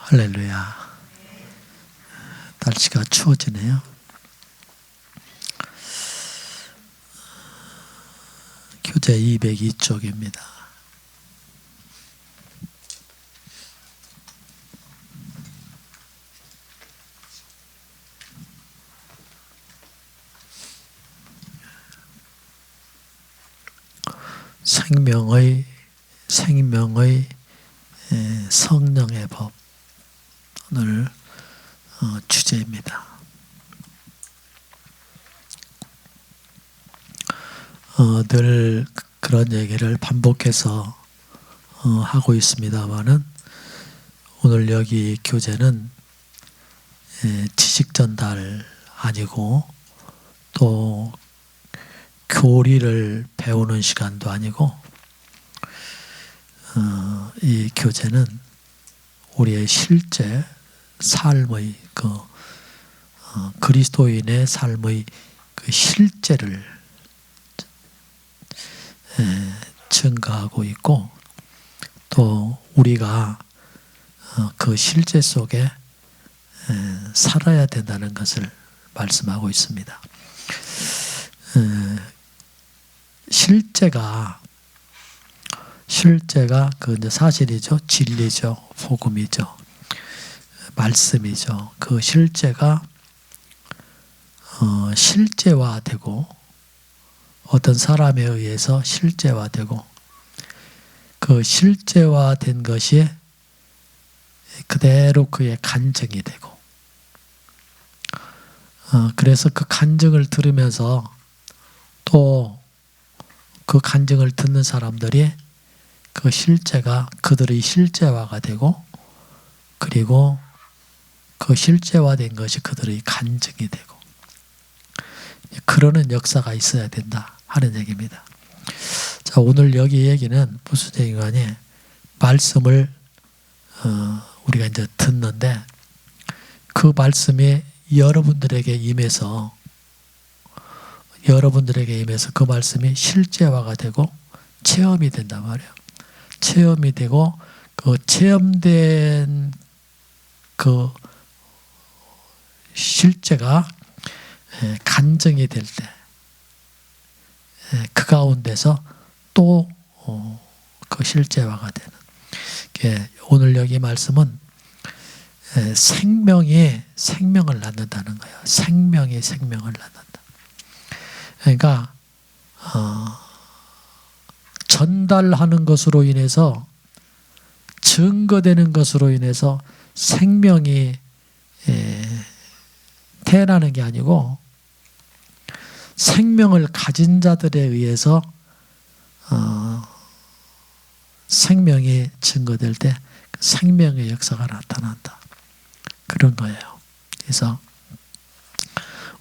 할렐루야. 날씨가 추워지네요. 교재 202쪽입니다. 생명의 성령의 법 오늘 주제입니다. 늘 그런 얘기를 반복해서 하고 있습니다만은 오늘 여기 교재는 지식 전달 아니고 또 교리를 배우는 시간도 아니고 이 교재는 우리의 실제 삶의 그리스도인의 삶의 그 실제를 증거하고 있고 또 우리가 그 실제 속에 살아야 된다는 것을 말씀하고 있습니다. 실제가 그 사실이죠, 진리죠, 복음이죠, 말씀이죠. 그 실제가 실제화되고 어떤 사람에 의해서 실제화되고 그 실제화된 것이 그대로 그의 간증이 되고 그래서 그 간증을 들으면서 또 그 간증을 듣는 사람들이 그 실제가 그들의 실제화가 되고 그리고 그 실제화된 것이 그들의 간증이 되고 그러는 역사가 있어야 된다 하는 얘기입니다. 자, 오늘 여기 얘기는 무슨 얘기가니 말씀을 우리가 이제 듣는데 그 말씀이 여러분들에게 임해서 그 말씀이 실제화가 되고 체험이 된단 말이에요. 체험이 되고 그 체험된 그 실제가 간증이 될 때 그 가운데서 또 그 실제화가 되는 오늘 여기 말씀은 생명이 생명을 낳는다는 거예요. 생명이 생명을 낳는다. 그러니까 전달하는 것으로 인해서 증거되는 것으로 인해서 생명이 태어나는 게 아니고 생명을 가진 자들에 의해서 생명이 증거될 때 생명의 역사가 나타난다. 그런 거예요. 그래서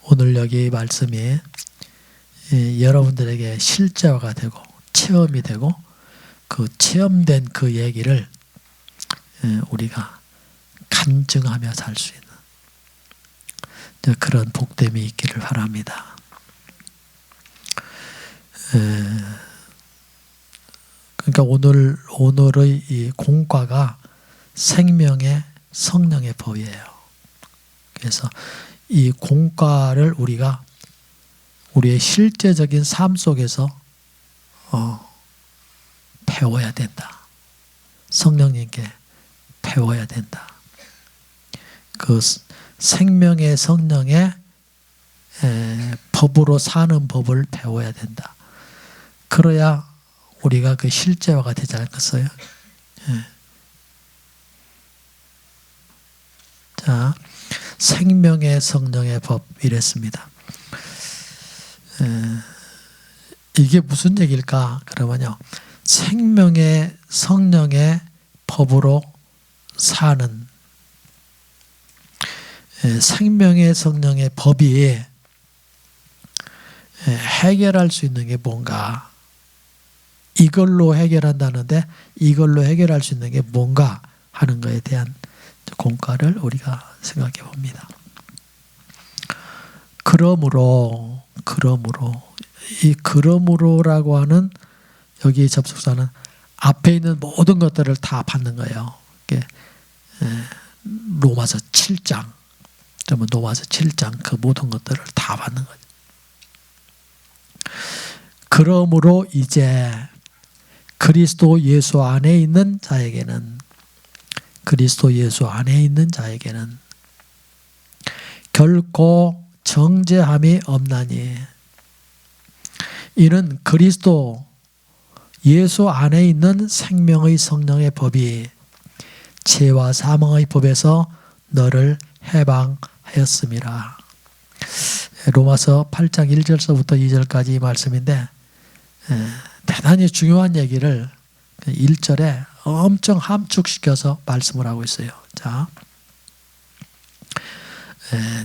오늘 여기 말씀이 여러분들에게 실제화가 되고 체험이 되고 그 체험된 그 얘기를 우리가 간증하며 살 수 있는 그런 복됨이 있기를 바랍니다. 그러니까 오늘의 이 공과가 생명의 성령의 법이에요. 그래서 이 공과를 우리가 우리의 실제적인 삶 속에서 배워야 된다. 성령님께 배워야 된다. 그 생명의 성령의 법으로 사는 법을 배워야 된다. 그래야 우리가 그 실제화가 되지 않겠어요? 자, 생명의 성령의 법 이랬습니다. 이게 무슨 얘기일까? 그러면요, 생명의 성령의 법으로 사는 생명의 성령의 법이 해결할 수 있는 게 뭔가, 이걸로 해결한다는데 이걸로 해결할 수 있는 게 뭔가 하는 것에 대한 공과를 우리가 생각해 봅니다. 그러므로라고 하는 여기 접속사는 앞에 있는 모든 것들을 다 받는 거예요. 로마서 7장, 그러면 로마서 7장 그 모든 것들을 다 받는 거죠. 그러므로 이제 그리스도 예수 안에 있는 자에게는 결코 정죄함이 없나니 이는 그리스도 예수 안에 있는 생명의 성령의 법이 죄와 사망의 법에서 너를 해방하였음이라. 로마서 8장 1절서부터 2절까지 이 말씀인데 대단히 중요한 얘기를 1절에 엄청 함축시켜서 말씀을 하고 있어요. 자,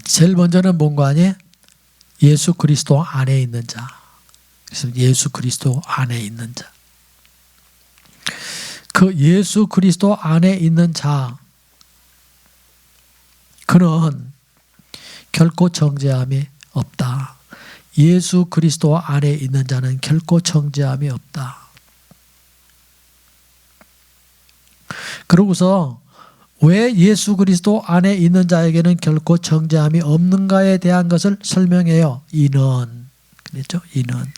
제일 먼저는 뭔가 하니? 예수 그리스도 안에 있는 자. 그래서 예수 그리스도 안에 있는 자. 그 예수 그리스도 안에 있는 자, 그는 결코 정죄함이 없다. 예수 그리스도 안에 있는 자는 결코 정죄함이 없다. 그러고서 왜 예수 그리스도 안에 있는 자에게는 결코 정죄함이 없는가에 대한 것을 설명해요. 이는, 그랬죠? 이는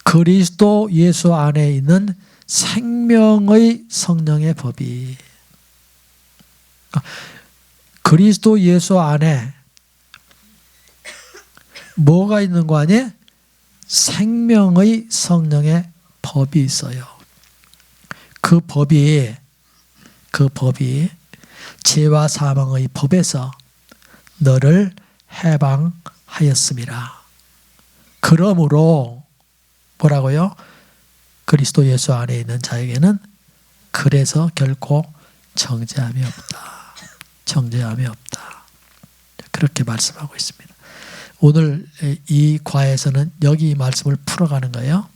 그리스도 예수 안에 있는 생명의 성령의 법이, 그리스도 예수 안에 뭐가 있는 거 아니에요? 생명의 성령의 법이 있어요. 그 법이 죄와 사망의 법에서 너를 해방하였음이라. 그러므로 뭐라고요? 그리스도 예수 안에 있는 자에게는 그래서 결코 정죄함이 없다. 정죄함이 없다. 그렇게 말씀하고 있습니다. 오늘 이 과에서는 여기 이 말씀을 풀어가는 거예요.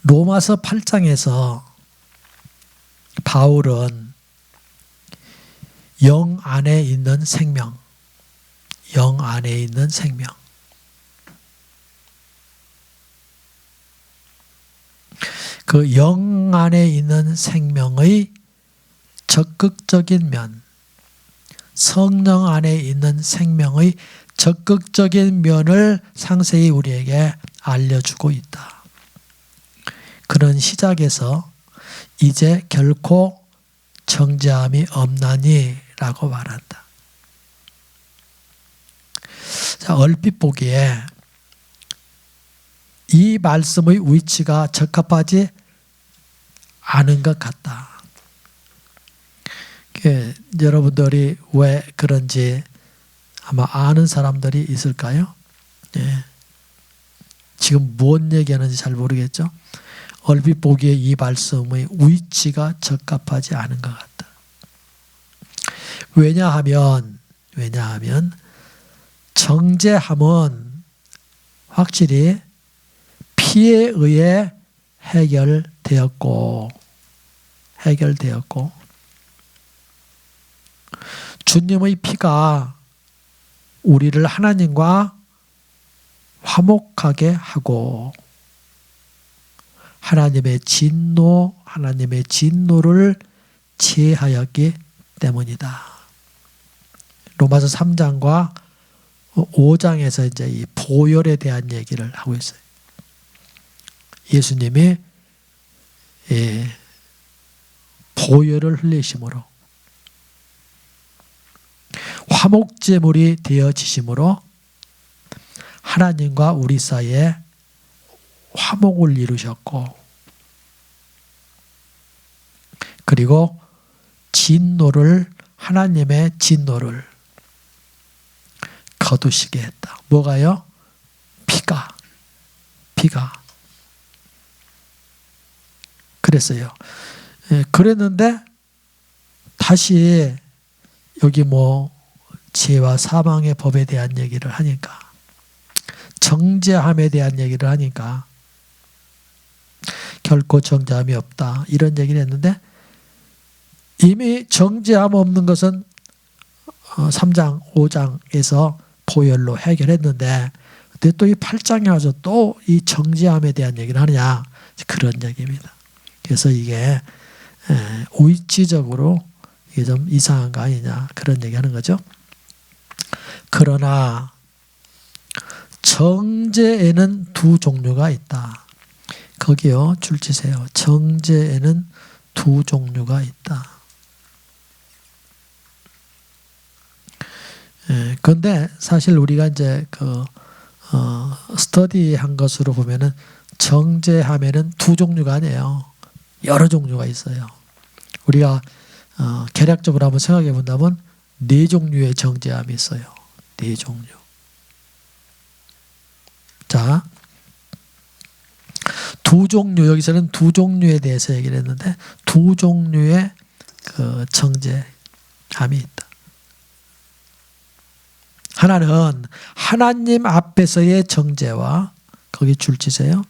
로마서 8장에서 바울은 영 안에 있는 생명, 영 안에 있는 생명, 그 영 안에 있는 생명의 적극적인 면, 성령 안에 있는 생명의 적극적인 면을 상세히 우리에게 알려주고 있다. 그런 시작에서 이제 결코 정죄함이 없나니 라고 말한다. 자, 얼핏 보기에 이 말씀의 위치가 적합하지 않은 것 같다. 여러분들이 왜 그런지 아마 아는 사람들이 있을까요? 예. 지금 뭔 얘기하는지 잘 모르겠죠? 얼핏 보기에 이 말씀의 위치가 적합하지 않은 것 같다. 왜냐하면 정죄함은 확실히 피에 의해 해결되었고 주님의 피가 우리를 하나님과 화목하게 하고 하나님의 진노를 제하였기 때문이다. 로마서 3장과 5장에서 이제 이 보혈에 대한 얘기를 하고 있어요. 예수님이 보혈을 흘리심으로 화목제물이 되어지심으로 하나님과 우리 사이에 화목을 이루셨고, 그리고 하나님의 진노를 거두시게 했다. 뭐가요? 피가 그랬어요. 그랬는데 다시 여기 죄와 사망의 법에 대한 얘기를 하니까, 정죄함에 대한 얘기를 하니까 결코 정죄함이 없다 이런 얘기를 했는데, 이미 정죄함 없는 것은 3장 5장에서 보혈로 해결했는데 또 이 8장에 와서 또 이 정죄함에 대한 얘기를 하느냐, 그런 얘기입니다. 그래서 이게 위치적으로 이게 좀 이상한 거 아니냐 그런 얘기하는 거죠. 그러나 정죄에는 두 종류가 있다. 거기요 줄 치세요. 정죄에는 두 종류가 있다. 그런데 사실 우리가 이제 스터디한 것으로 보면은 정죄하면은 두 종류가 아니에요. 여러 종류가 있어요. 우리가 개략적으로 한번 생각해 본다면 네 종류의 정죄함이 있어요. 네 종류. 자, 두 종류, 여기서는 두 종류에 대해서 얘기를 했는데 두 종류의 그 정죄함이 있다. 하나는 하나님 앞에서의 정죄와 거기 줄 치세요.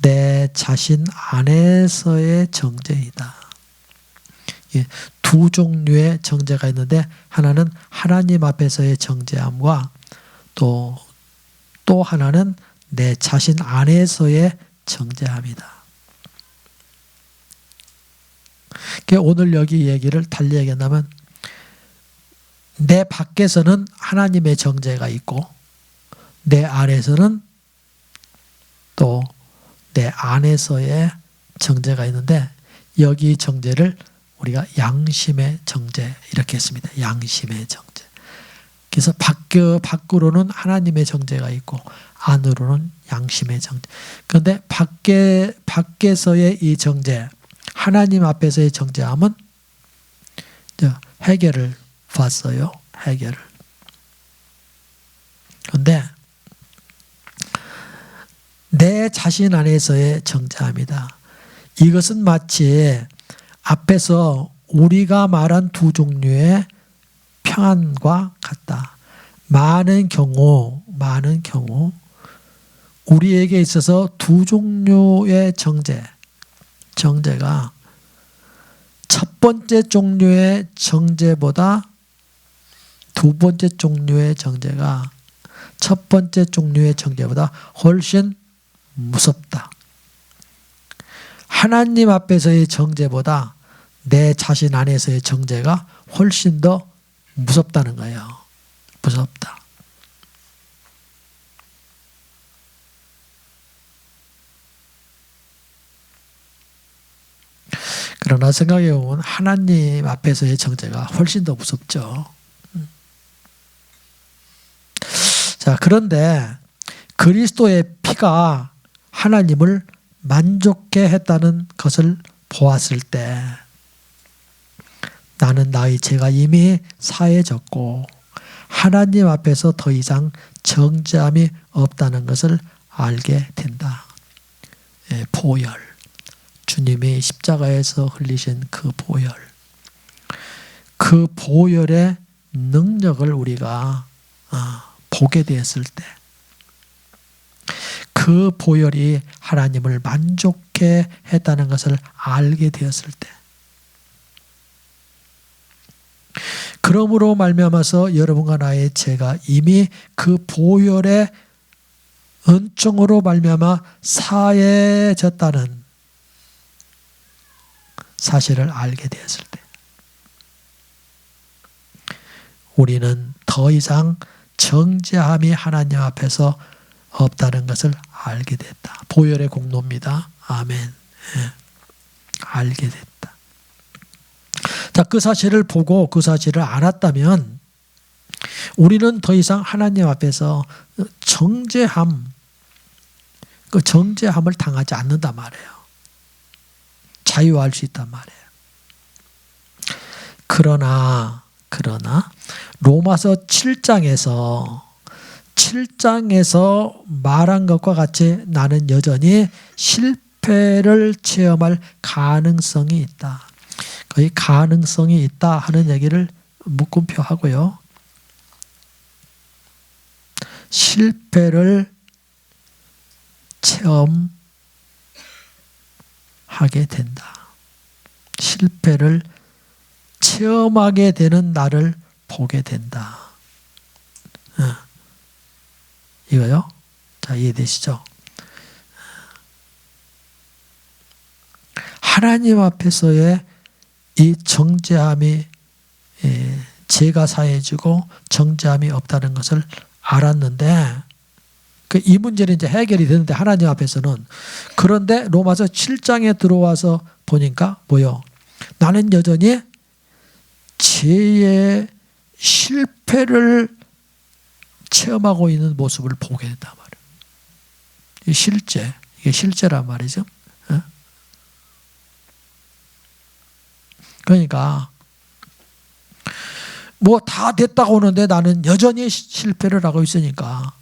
내 자신 안에서의 정죄이다. 예, 두 종류의 정죄가 있는데 하나는 하나님 앞에서의 정죄함과 또 하나는 내 자신 안에서의 정죄함이다. 오늘 여기 얘기를 달리 얘기한다면 내 밖에서는 하나님의 정죄가 있고 내 안에서는 또 내 안에서의 정죄가 있는데 여기 정죄를 우리가 양심의 정죄 이렇게 했습니다. 양심의 정죄. 그래서 밖으로는 하나님의 정죄가 있고 안으로는 양심의 정죄. 그런데 밖에서의 이 정죄, 하나님 앞에서의 정죄함은 해결을 봤어요. 해결을. 그런데 내 자신 안에서의 정죄함이다. 이것은 마치 앞에서 우리가 말한 두 종류의 평안과 같다. 많은 경우 우리에게 있어서 두 종류의 정죄가 첫 번째 종류의 정죄보다 두 번째 종류의 정죄가 첫 번째 종류의 정죄보다 훨씬 무섭다. 하나님 앞에서의 정죄보다 내 자신 안에서의 정죄가 훨씬 더 무섭다는 거예요. 무섭다. 그러나 생각해 보면 하나님 앞에서의 정죄가 훨씬 더 무섭죠. 자, 그런데 그리스도의 피가 하나님을 만족해 했다는 것을 보았을 때 나는 나의 죄가 이미 사해졌고 하나님 앞에서 더 이상 정죄함이 없다는 것을 알게 된다. 보혈. 주님이 십자가에서 흘리신 그 보혈. 그 보혈의 능력을 우리가 보게 되었을 때 그 보혈이 하나님을 만족해 했다는 것을 알게 되었을 때 그러므로 말미암아서 여러분과 나의 죄가 이미 그 보혈의 은총으로 말미암아 사해졌다는 사실을 알게 되었을 때 우리는 더 이상 정죄함이 하나님 앞에서 없다는 것을 알게 됐다. 보혈의 공로입니다. 아멘. 예. 알게 됐다. 자, 그 사실을 보고 그 사실을 알았다면 우리는 더 이상 하나님 앞에서 정죄함을 당하지 않는단 말이에요. 자유할 수 있단 말이에요. 그러나 로마서 7장에서 말한 것과 같이 나는 여전히 실패를 체험할 가능성이 있다. 거의 가능성이 있다 하는 얘기를 묶음표 하고요. 실패를 체험하게 된다. 실패를 체험하게 되는 나를 보게 된다. 이거요? 자, 이해되시죠? 하나님 앞에서의 이 정죄함이 죄가 사해지고 정죄함이 없다는 것을 알았는데 이 문제는 이제 해결이 되는데 하나님 앞에서는. 그런데 로마서 7장에 들어와서 보니까 뭐요? 나는 여전히 죄의 실패를 체험하고 있는 모습을 보게 된단 말이에요. 이 실제, 이게 실제란 말이죠. 그러니까 뭐 다 됐다고 하는데 나는 여전히 실패를 하고 있으니까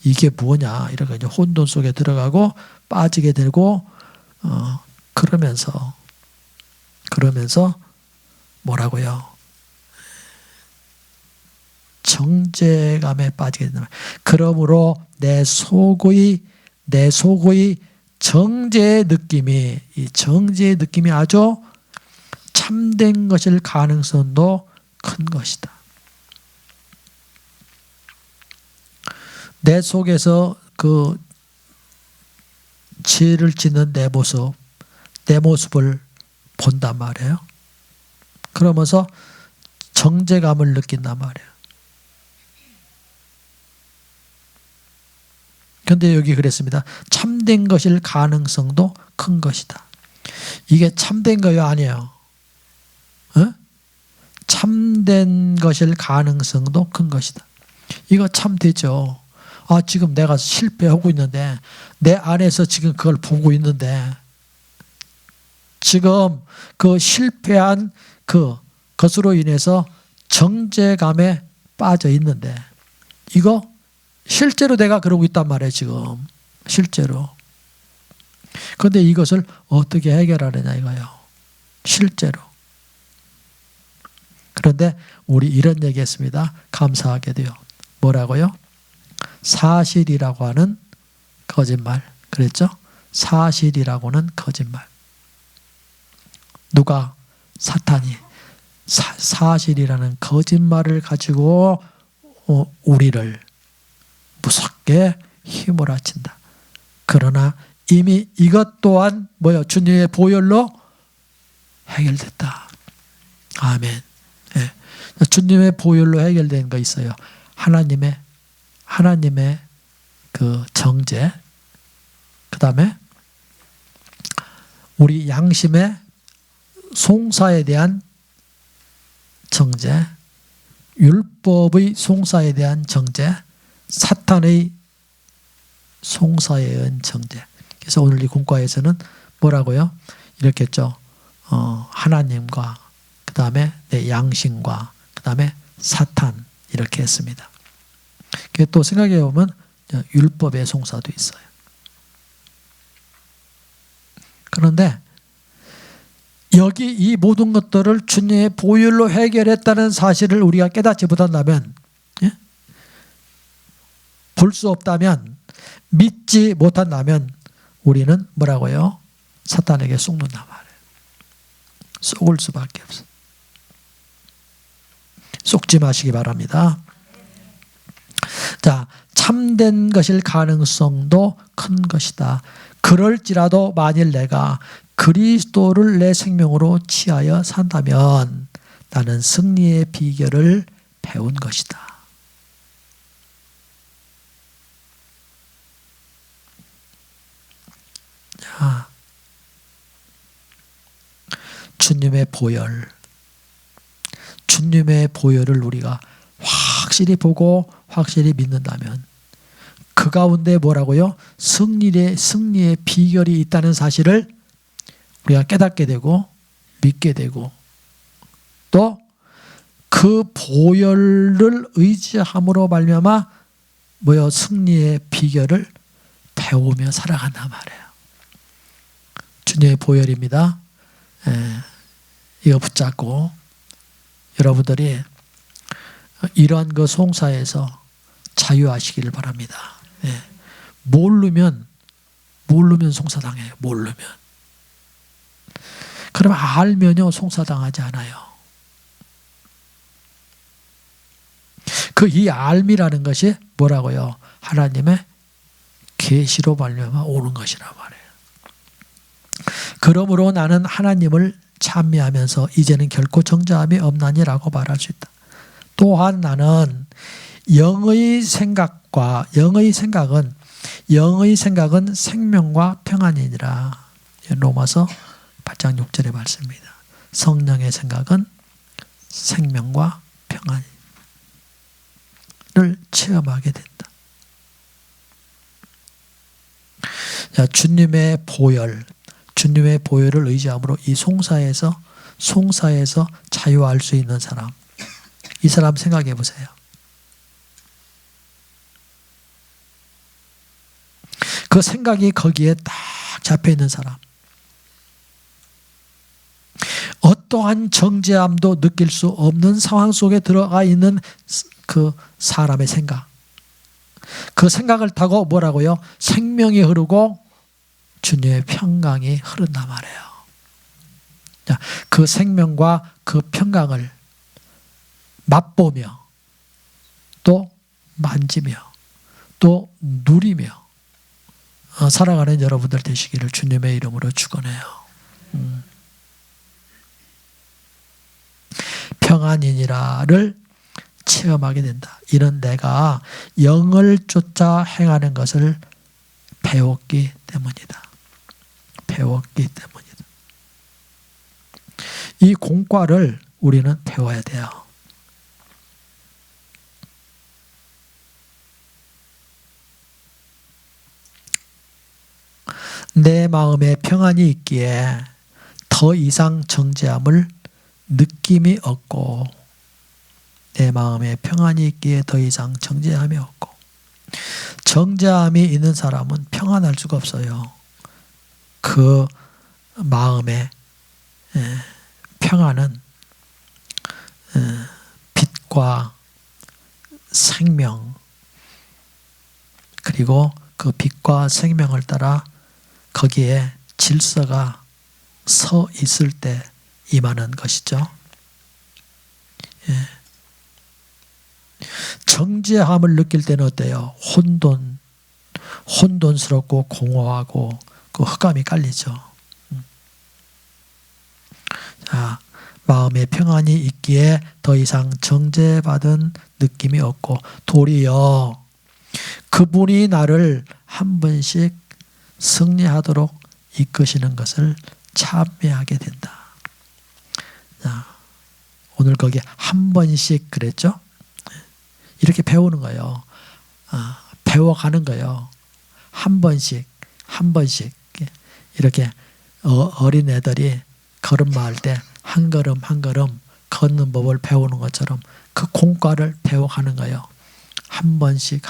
이게 뭐냐 이렇게 이제 혼돈 속에 들어가고 빠지게 되고 그러면서 뭐라고요? 정죄감에 빠지게 된다. 그러므로 내 속의 정죄의 느낌이 아주 참된 것일 가능성도 큰 것이다. 내 속에서 그 죄를 짓는 내 모습을 본단 말이에요. 그러면서 정죄감을 느낀단 말이에요. 그런데 여기 그랬습니다. 참된 것일 가능성도 큰 것이다. 이게 참된 거요? 아니에요. 참된 것일 가능성도 큰 것이다. 이거 참되죠. 지금 내가 실패하고 있는데 내 안에서 지금 그걸 보고 있는데 지금 그 실패한 그것으로 인해서 정죄감에 빠져 있는데 이거 실제로 내가 그러고 있단 말이에요. 지금 실제로. 그런데 이것을 어떻게 해결하느냐 이거예요. 실제로. 그런데 우리 이런 얘기했습니다. 감사하게도요. 뭐라고요? 사실이라고 하는 거짓말. 그랬죠? 사실이라고는 거짓말. 누가? 사탄이 사실이라는 거짓말을 가지고 우리를 무섭게 휘몰아친다. 그러나 이미 이것 또한 뭐요? 주님의 보혈로 해결됐다. 아멘. 네. 주님의 보혈로 해결된 거 있어요. 하나님의 그 정죄, 그 다음에 우리 양심의 송사에 대한 정죄, 율법의 송사에 대한 정죄, 사탄의 송사에 의한 정죄. 그래서 오늘 이 공과에서는 뭐라고요? 이렇게 했죠. 하나님과 그 다음에 내 양심과 그 다음에 사탄 이렇게 했습니다. 또 생각해 보면 율법의 송사도 있어요. 그런데 여기 이 모든 것들을 주님의 보혈로 해결했다는 사실을 우리가 깨닫지 못한다면, 볼 수 없다면, 믿지 못한다면 우리는 뭐라고요? 사탄에게 속는단 말이에요. 속을 수밖에 없어요. 속지 마시기 바랍니다. 자, 참된 것일 가능성도 큰 것이다. 그럴지라도 만일 내가 그리스도를 내 생명으로 취하여 산다면 나는 승리의 비결을 배운 것이다. 자, 주님의 보혈을 우리가 확실히 보고 확실히 믿는다면 그 가운데 뭐라고요? 승리의 비결이 있다는 사실을 우리가 깨닫게 되고 믿게 되고 또 그 보혈을 의지함으로 말미암아 승리의 비결을 배우며 살아간단 말이에요. 주님의 보혈입니다. 이거 붙잡고 여러분들이 이러한 그 송사에서 자유하시기를 바랍니다. 모르면 송사당해요. 모르면. 그럼 알면요 송사당하지 않아요. 이 알미라는 것이 뭐라고요? 하나님의 계시로 말미암아 오는 것이란 말이에요. 그러므로 나는 하나님을 찬미하면서 이제는 결코 정죄함이 없나니라고 말할 수 있다. 또한 나는 영의 생각은 생명과 평안이니라. 로마서 8장 6절의 말씀입니다. 성령의 생각은 생명과 평안을 체험하게 된다. 자, 주님의 보혈을 의지함으로 이 송사에서 자유할 수 있는 사람, 이 사람 생각해 보세요. 그 생각이 거기에 딱 잡혀 있는 사람, 어떠한 정죄함도 느낄 수 없는 상황 속에 들어가 있는 그 사람의 생각, 그 생각을 타고 뭐라고요? 생명이 흐르고 주님의 평강이 흐른단 말이에요. 자, 그 생명과 그 평강을 맛보며 또 만지며 또 누리며 살아가는 여러분들 되시기를 주님의 이름으로 축원해요. 평안이니라를 체험하게 된다. 이는 내가 영을 쫓아 행하는 것을 배웠기 때문이다. 이 공과를 우리는 배워야 돼요. 내 마음에 평안이 있기에 더 이상 정죄함을 느낌이 없고, 내 마음에 평안이 있기에 더 이상 정죄함이 없고, 정죄함이 있는 사람은 평안할 수가 없어요. 그 마음의 평안은 빛과 생명, 그리고 그 빛과 생명을 따라 거기에 질서가 서 있을 때 임하는 것이죠. 정죄함을 느낄 때는 어때요? 혼돈스럽고 공허하고 그 흑암이 깔리죠. 자, 마음에 평안이 있기에 더 이상 정죄받은 느낌이 없고, 도리어 그분이 나를 한 번씩 승리하도록 이끄시는 것을 참회하게 된다. 자, 오늘 거기 한 번씩 그랬죠? 이렇게 배우는 거예요. 배워가는 거예요. 한 번씩 이렇게 어린애들이 걸음마 할 때 한 걸음 한 걸음 걷는 법을 배우는 것처럼 그 공과를 배워가는 거예요. 한 번씩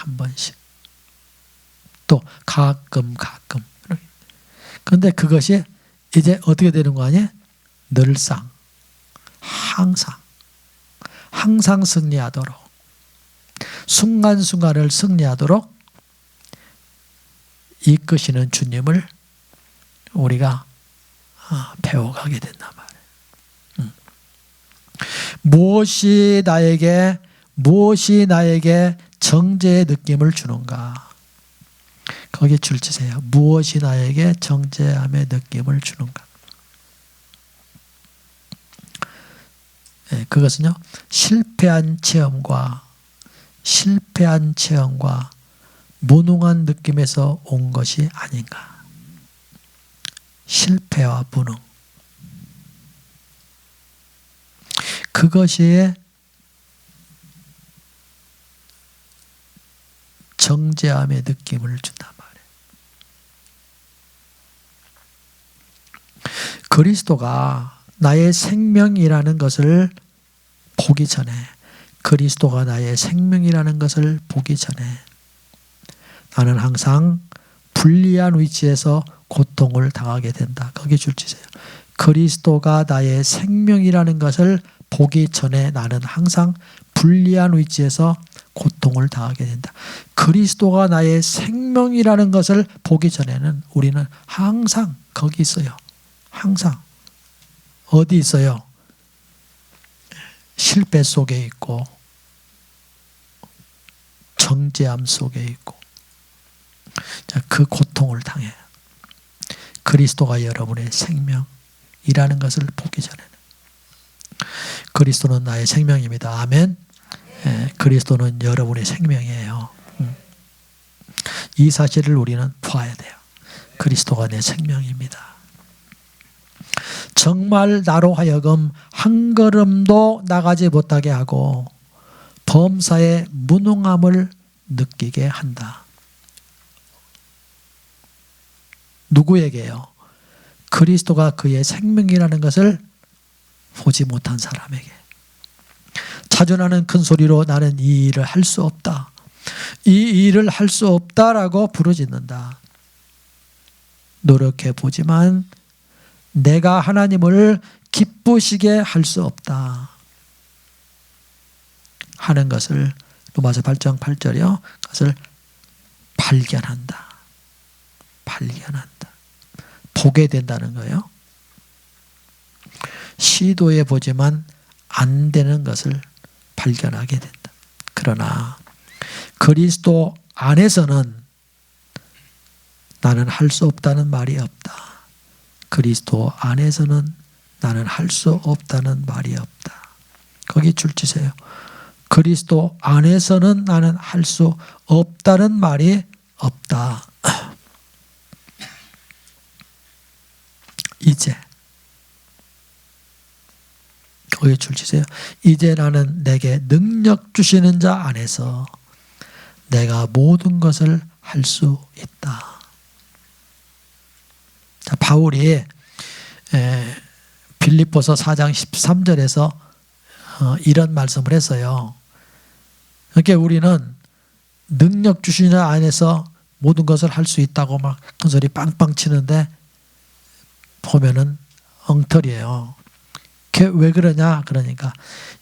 또 가끔. 그런데 그것이 이제 어떻게 되는 거 아니에요? 늘상, 항상 승리하도록, 순간순간을 승리하도록 이끄시는 주님을 우리가 배워가게 된단 말이에요. 무엇이 나에게 정죄의 느낌을 주는가? 거기에 줄치세요. 무엇이 나에게 정죄함의 느낌을 주는가? 그것은요, 실패한 체험과 무능한 느낌에서 온 것이 아닌가. 실패와 무능, 그것이 정죄함의 느낌을 준단 말이에요. 그리스도가 나의 생명이라는 것을 보기 전에, 나는 항상 불리한 위치에서 고통을 당하게 된다. 거기에 줄치세요. 그리스도가 나의 생명이라는 것을 보기 전에 나는 항상 불리한 위치에서 고통을 당하게 된다. 그리스도가 나의 생명이라는 것을 보기 전에는 우리는 항상 거기 있어요. 항상. 어디 있어요? 실패 속에 있고, 정죄함 속에 있고, 자, 그 고통을 당해요. 그리스도가 여러분의 생명이시기 생명이라는 것을 보기 전에는. 그리스도는 나의 생명입니다. 아멘. 예, 그리스도는 여러분의 생명이에요. 이 사실을 우리는 봐야 돼요. 그리스도가 내 생명입니다. 정말 나로 하여금 한 걸음도 나가지 못하게 하고 범사의 무능함을 느끼게 한다. 누구에게요? 그리스도가 그의 생명이라는 것을 보지 못한 사람에게. 자존하는 큰 소리로 나는 이 일을 할 수 없다. 이 일을 할 수 없다라고 부르짖는다. 노력해 보지만 내가 하나님을 기쁘시게 할 수 없다 하는 것을 로마서 8장 8절이요. 그것을 발견한다. 보게 된다는 거예요. 시도해 보지만 안 되는 것을 발견하게 된다. 그러나 그리스도 안에서는 나는 할 수 없다는 말이 없다. 그리스도 안에서는 나는 할 수 없다는 말이 없다. 거기 줄 치세요. 그리스도 안에서는 나는 할 수 없다는 말이 없다. 이제 거기 줄 치세요. 이제 나는 내게 능력 주시는 자 안에서 내가 모든 것을 할 수 있다. 자, 바울이 빌립보서 4장 13절에서 이런 말씀을 했어요. 그러니까 우리는 능력 주시는 자 안에서 모든 것을 할 수 있다고 막 큰 소리 빵빵 치는데 보면은 엉터리예요. 왜 그러냐? 그러니까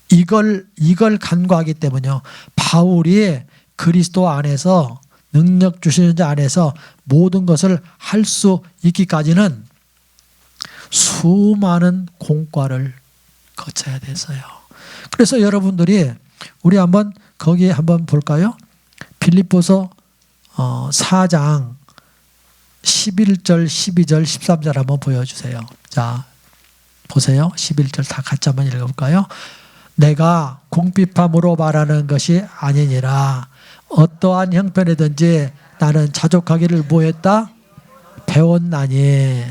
이걸 간과하기 때문에요. 바울이 그리스도 안에서 능력 주시는 자 안에서 모든 것을 할 수 있기까지는 수많은 공과를 거쳐야 됐어요. 그래서 여러분들이 우리 한번 거기에 한번 볼까요? 빌립보서 4장 11절, 12절, 13절 한번 보여주세요. 자, 보세요. 11절 다 같이 한번 읽어볼까요? 내가 궁핍함으로 말하는 것이 아니니라. 어떠한 형편이든지 나는 자족하기를 뭐했다? 배웠나니.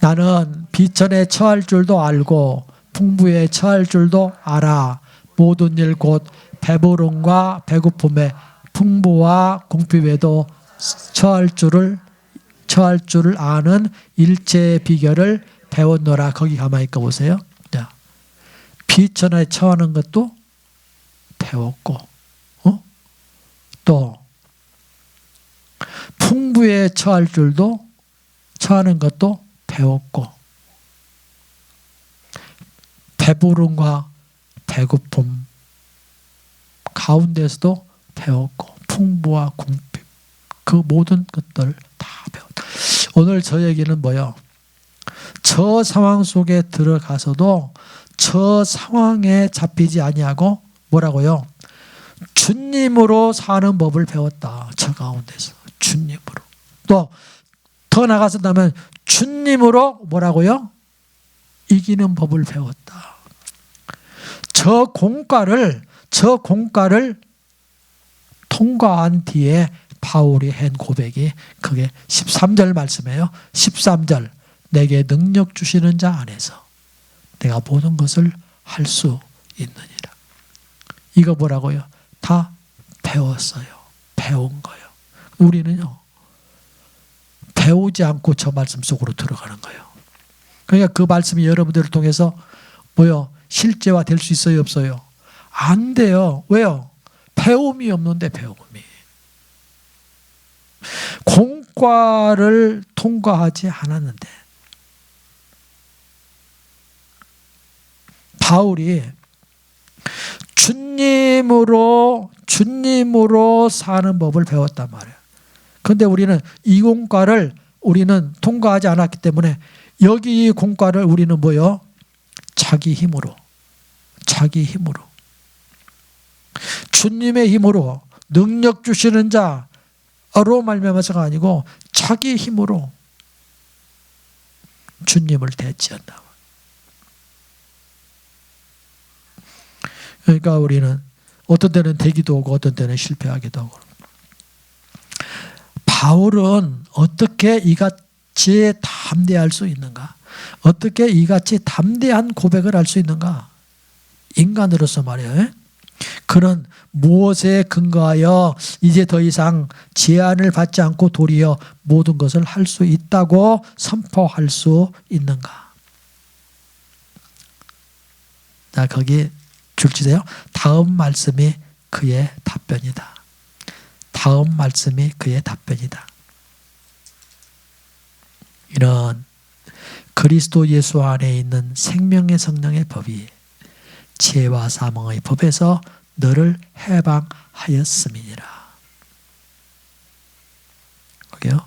나는 비천에 처할 줄도 알고 풍부에 처할 줄도 알아. 모든 일 곧 배부름과 배고픔에 풍부와 궁핍에도 처할 줄을 아는 일체의 비결을 배웠노라. 거기 가만히 있고 보세요. 자, 비천에 처하는 것도 배웠고, 또 풍부에 처하는 것도 배웠고, 배부름과 배고픔 가운데서도 배웠고, 풍부와 궁핍 그 모든 것들 다 배웠다. 오늘 저 얘기는 뭐예요? 저 상황 속에 들어가서도 저 상황에 잡히지 아니하고 뭐라고요? 주님으로 사는 법을 배웠다. 저 가운데서 주님으로. 또 더 나가서 나면 주님으로 뭐라고요? 이기는 법을 배웠다. 저 공과를 통과한 뒤에 바울이 한 고백이 그게 13절 말씀이에요. 13절 내게 능력 주시는 자 안에서 내가 모든 것을 할 수 있느니라. 이거 뭐라고요? 다 배웠어요. 배운 거예요. 우리는요 배우지 않고 저 말씀 속으로 들어가는 거예요. 그러니까 그 말씀이 여러분들을 통해서 뭐요? 실제화 될 수 있어요? 없어요? 안 돼요. 왜요? 배움이 없는데 배움이. 공과를 통과하지 않았는데 바울이 주님으로 사는 법을 배웠단 말이에요. 그런데 우리는 이 공과를 우리는 통과하지 않았기 때문에 여기 이 공과를 우리는 뭐요? 자기 힘으로 주님의 힘으로 능력 주시는 자로 말미암아서가 아니고 자기 힘으로 주님을 대체한다. 그러니까 우리는 어떤 때는 되기도 하고 어떤 때는 실패하기도 하고. 바울은 어떻게 이같이 담대할 수 있는가? 어떻게 이같이 담대한 고백을 할 수 있는가? 인간으로서 말이에요. 그는 무엇에 근거하여 이제 더 이상 제한을 받지 않고 도리어 모든 것을 할 수 있다고 선포할 수 있는가? 자, 거기 줄치세요. 다음 말씀이 그의 답변이다. 다음 말씀이 그의 답변이다. 이런 그리스도 예수 안에 있는 생명의 성령의 법이 죄와 사망의 법에서 너를 해방하였음이니라. 그게요.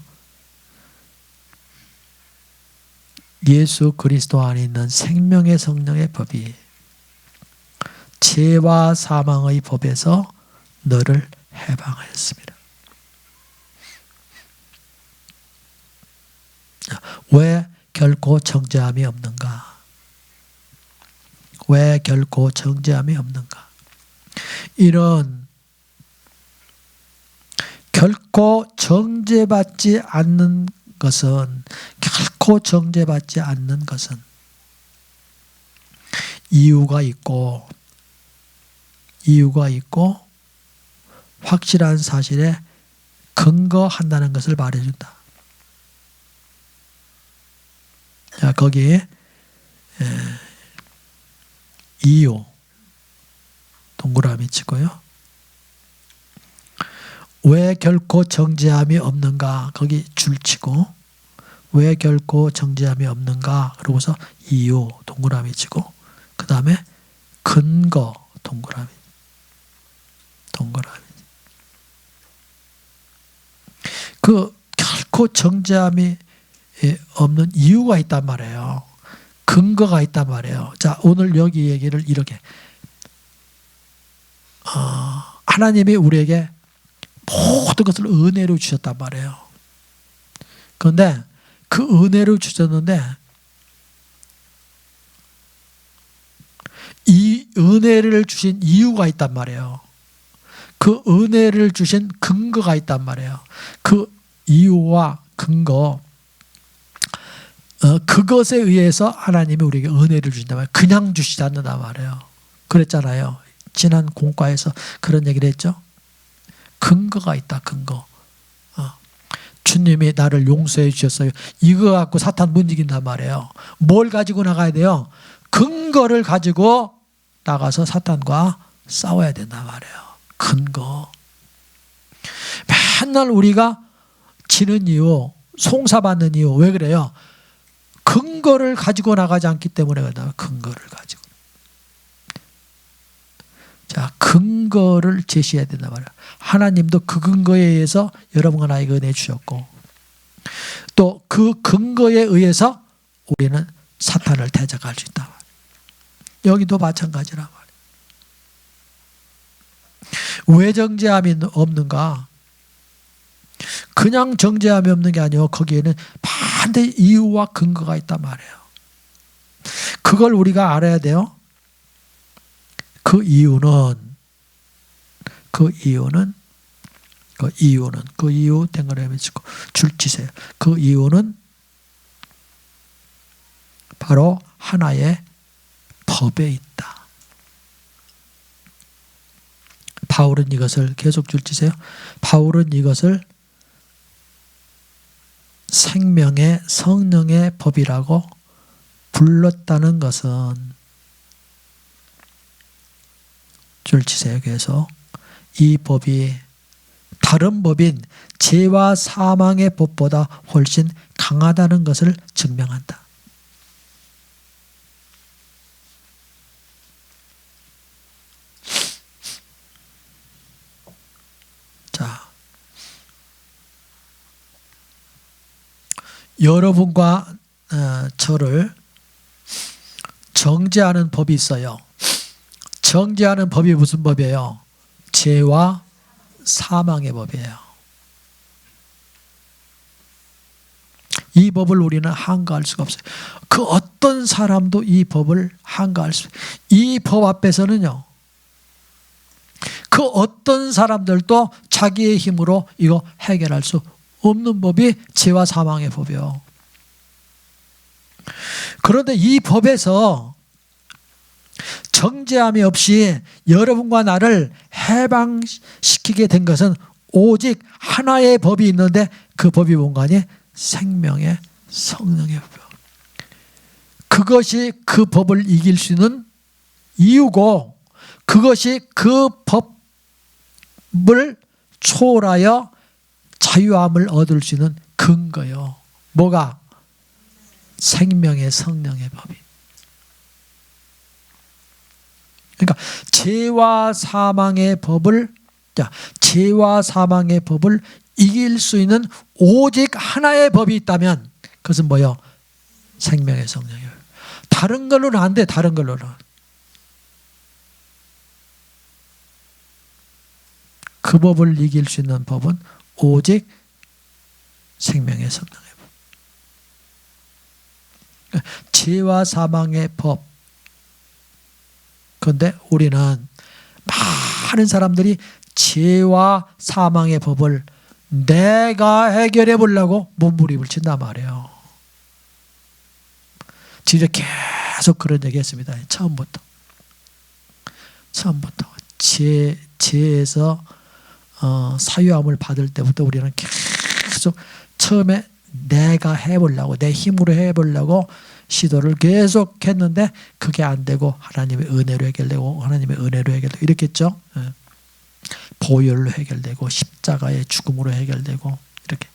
예수 그리스도 안에 있는 생명의 성령의 법이 죄와 사망의 법에서 너를 해방하였습니다. 왜 결코 정죄함이 없는가? 왜 결코 정죄함이 없는가? 이런 결코 정죄받지 않는 것은 결코 정죄받지 않는 것은 이유가 있고 확실한 사실에 근거한다는 것을 말해준다. 자, 거기에 이유 동그라미 치고요. 왜 결코 정죄함이 없는가? 거기 줄치고 왜 결코 정죄함이 없는가? 그러고서 이유 동그라미 치고 그 다음에 근거 동그라미. 그 결코 정죄함이 없는 이유가 있단 말이에요. 근거가 있단 말이에요. 자, 오늘 여기 얘기를 이렇게 하나님이 우리에게 모든 것을 은혜로 주셨단 말이에요. 그런데 그 은혜로 주셨는데 이 은혜를 주신 이유가 있단 말이에요. 그 은혜를 주신 근거가 있단 말이에요. 그 이유와 근거, 그것에 의해서 하나님이 우리에게 은혜를 주신단 말이에요. 그냥 주시지 않는단 말이에요. 그랬잖아요. 지난 공과에서 그런 얘기를 했죠. 근거가 있다. 근거. 주님이 나를 용서해 주셨어요. 이거 갖고 사탄 못 이긴단 말이에요. 뭘 가지고 나가야 돼요? 근거를 가지고 나가서 사탄과 싸워야 된단 말이에요. 근거. 맨날 우리가 지는 이유, 송사받는 이유 왜 그래요? 근거를 가지고 나가지 않기 때문에 그런다. 근거를 가지고. 자, 근거를 제시해야 된단 말이에요. 하나님도 그 근거에 의해서 여러분과 나에게 은혜 주셨고 또 그 근거에 의해서 우리는 사탄을 대적할 수 있다. 여기도 마찬가지란 말이에요. 왜 정죄함이 없는가? 그냥 정죄함이 없는 게 아니고 거기에는 반드시 이유와 근거가 있단 말이에요. 그걸 우리가 알아야 돼요. 그 이유는 땡그라미 치고 줄치세요. 그 이유는 바로 하나의 법에 있다. 바울은 이것을 계속 줄치세요. 바울은 이것을 생명의 성령의 법이라고 불렀다는 것은 줄치세요. 계속 이 법이 다른 법인 죄와 사망의 법보다 훨씬 강하다는 것을 증명한다. 자, 여러분과 저를 정죄하는 법이 있어요. 정죄하는 법이 무슨 법이에요? 죄와 사망의 법이에요. 이 법을 우리는 한가할 수가 없어요. 그 어떤 사람도 이 법을 한가할 수, 이 법 앞에서는요, 그 어떤 사람들도 자기의 힘으로 이거 해결할 수 없는 법이 죄와 사망의 법이에요. 그런데 이 법에서 정죄함이 없이 여러분과 나를 해방시키게 된 것은 오직 하나의 법이 있는데 그 법이 뭔가니? 생명의 성령의 법이에요. 그것이 그 법을 이길 수 있는 이유고, 그것이 그 법을 초월하여 자유함을 얻을 수 있는 근거예요. 뭐가? 생명의 성령의 법이. 그러니까 죄와 사망의 법을 이길 수 있는 오직 하나의 법이 있다면 그것은 뭐요? 생명의 성령이에요. 다른 걸로는 안 돼. 다른 걸로는. 그 법을 이길 수 있는 법은 오직 생명의 성령의 법. 죄와 사망의 법. 그런데 우리는 많은 사람들이 죄와 사망의 법을 내가 해결해 보려고 몸부림을 친단 말이에요. 진짜 계속 그런 얘기 했습니다. 처음부터 죄에서 사유함을 받을 때부터 우리는 계속 처음에 내가 해보려고, 내 힘으로 해보려고 시도를 계속 했는데 그게 안 되고 하나님의 은혜로 해결되고, 하나님의 은혜로 해결되고 이렇게 했죠. 보혈로 해결되고 십자가의 죽음으로 해결되고 이렇게.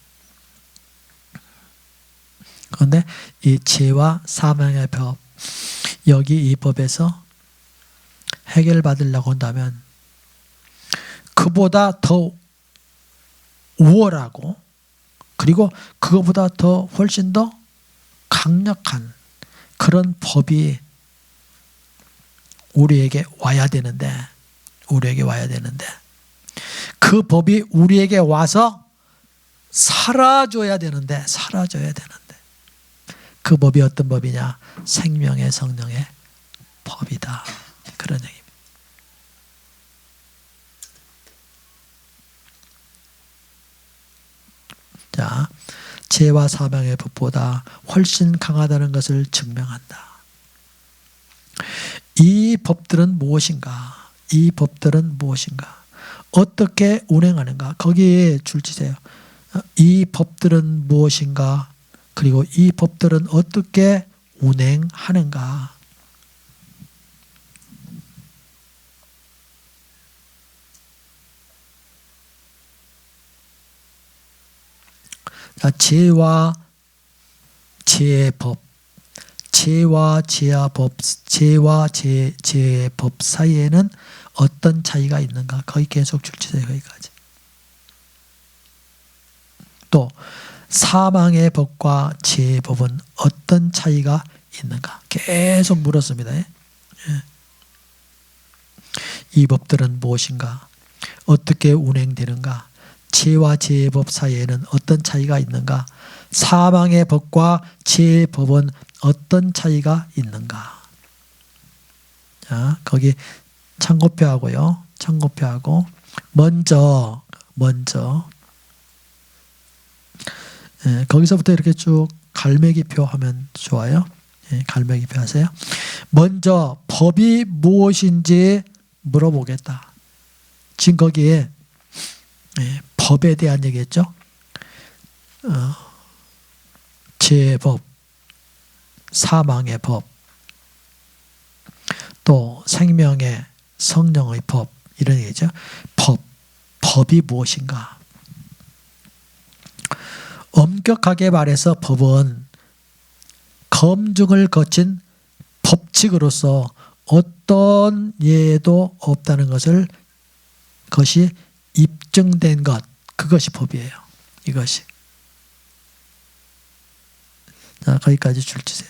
그런데 이 죄와 사망의 법, 여기 이 법에서 해결받으려고 한다면 그보다 더 우월하고, 그리고 그거보다 더 훨씬 더 강력한 그런 법이 우리에게 와야 되는데 그 법이 우리에게 와서 사라져야 되는데 그 법이 어떤 법이냐? 생명의 성령의 법이다. 그런 얘기입니다. 자, 죄와 사망의 법보다 훨씬 강하다는 것을 증명한다. 이 법들은 무엇인가? 어떻게 운행하는가? 거기에 줄치세요. 이 법들은 무엇인가? 그리고 이 법들은 어떻게 운행하는가? 자, 죄와 죄의 법, 죄와 죄의 법 사이에는 어떤 차이가 있는가? 거기 계속 줄치세요. 거기까지. 또 사망의 법과 죄의 법은 어떤 차이가 있는가? 계속 물었습니다. 이 법들은 무엇인가? 어떻게 운행되는가? 죄와 죄의 법 사이에는 어떤 차이가 있는가? 사망의 법과 죄의 법은 어떤 차이가 있는가? 자, 거기 참고표하고요. 참고표하고 먼저 거기서부터 이렇게 쭉 갈매기표 하면 좋아요. 갈매기표 하세요. 먼저 법이 무엇인지 물어보겠다. 지금 거기에 법에 대한 얘기했죠. 죄의 법, 사망의 법, 또 생명의 성령의 법, 이런 얘기죠. 법이 무엇인가? 엄격하게 말해서 법은 검증을 거친 법칙으로서 어떤 예도 없다는 것이 입증된 것, 그것이 법이에요. 이것이. 자, 거기까지 줄치세요.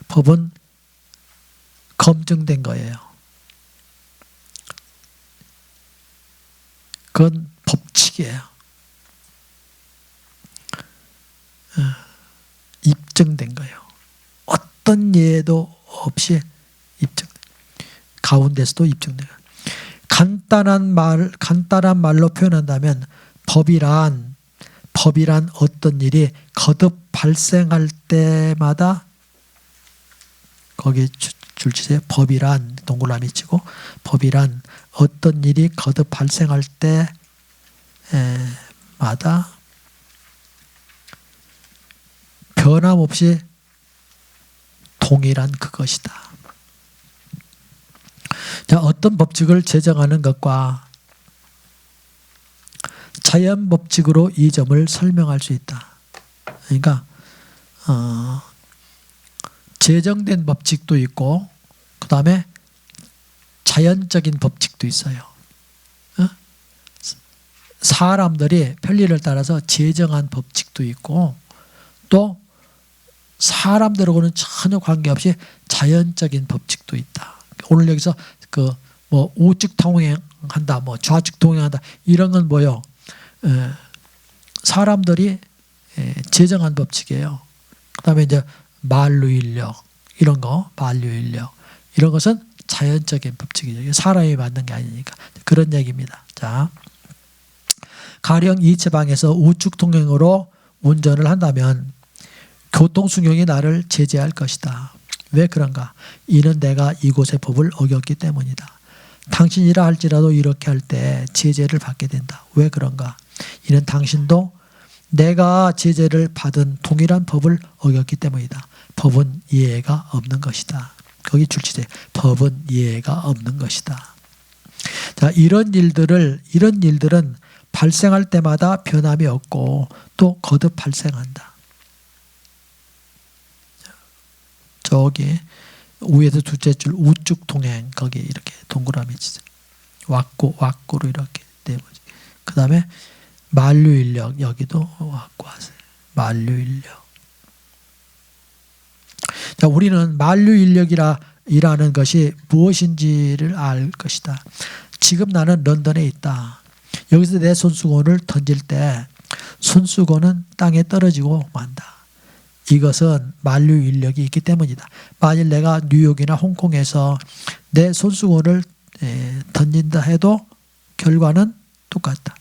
법은 검증된 거예요. 그건 법칙이에요. 입증된 거예요. 어떤 예도 없이 입증. 가운데서도 입증돼요. 간단한 말로 표현한다면 법이란 어떤 일이 거듭 발생할 때마다 거기에 줄 치세요. 법이란 동그라미 치고 법이란 어떤 일이 거듭 발생할 때마다 변함없이 동일한 그것이다. 자, 어떤 법칙을 제정하는 것과 자연 법칙으로 이 점을 설명할 수 있다. 그러니까 제정된 법칙도 있고 그 다음에 자연적인 법칙도 있어요. 사람들이 편리를 따라서 제정한 법칙도 있고 또 사람들하고는 전혀 관계없이 자연적인 법칙도 있다. 오늘 여기서 뭐 우측 통행한다, 뭐 좌측 통행한다 이런 건 뭐요? 사람들이 제정한 법칙이에요. 그다음에 이제 만류인력 이런 거, 만류인력 이런 것은 자연적인 법칙이죠. 사람이 만든 게 아니니까 그런 얘기입니다. 자, 가령 이 지방에서 우측 통행으로 운전을 한다면 교통수경이 나를 제재할 것이다. 왜 그런가? 이는 내가 이곳의 법을 어겼기 때문이다. 당신이라 할지라도 이렇게 할 때 제재를 받게 된다. 왜 그런가? 이는 당신도 내가 제재를 받은 동일한 법을 어겼기 때문이다. 법은 예외가 없는 것이다. 거기 줄치세. 법은 예외가 없는 것이다. 자, 이런 일들은 발생할 때마다 변함이 없고 또 거듭 발생한다. 저기 위에서 둘째 줄 우측 통행 거기 이렇게 동그라미 치세요. 왁구로 이렇게 네모지. 그 다음에 만류인력 여기도 왁구 하세요. 만류인력. 자, 우리는 만류인력이라는 것이 무엇인지를 알 것이다. 지금 나는 런던에 있다. 여기서 내 손수건을 던질 때 손수건은 땅에 떨어지고 만다. 이것은 만류인력이 있기 때문이다. 만일 내가 뉴욕이나 홍콩에서 내 손수건을 던진다 해도 결과는 똑같다.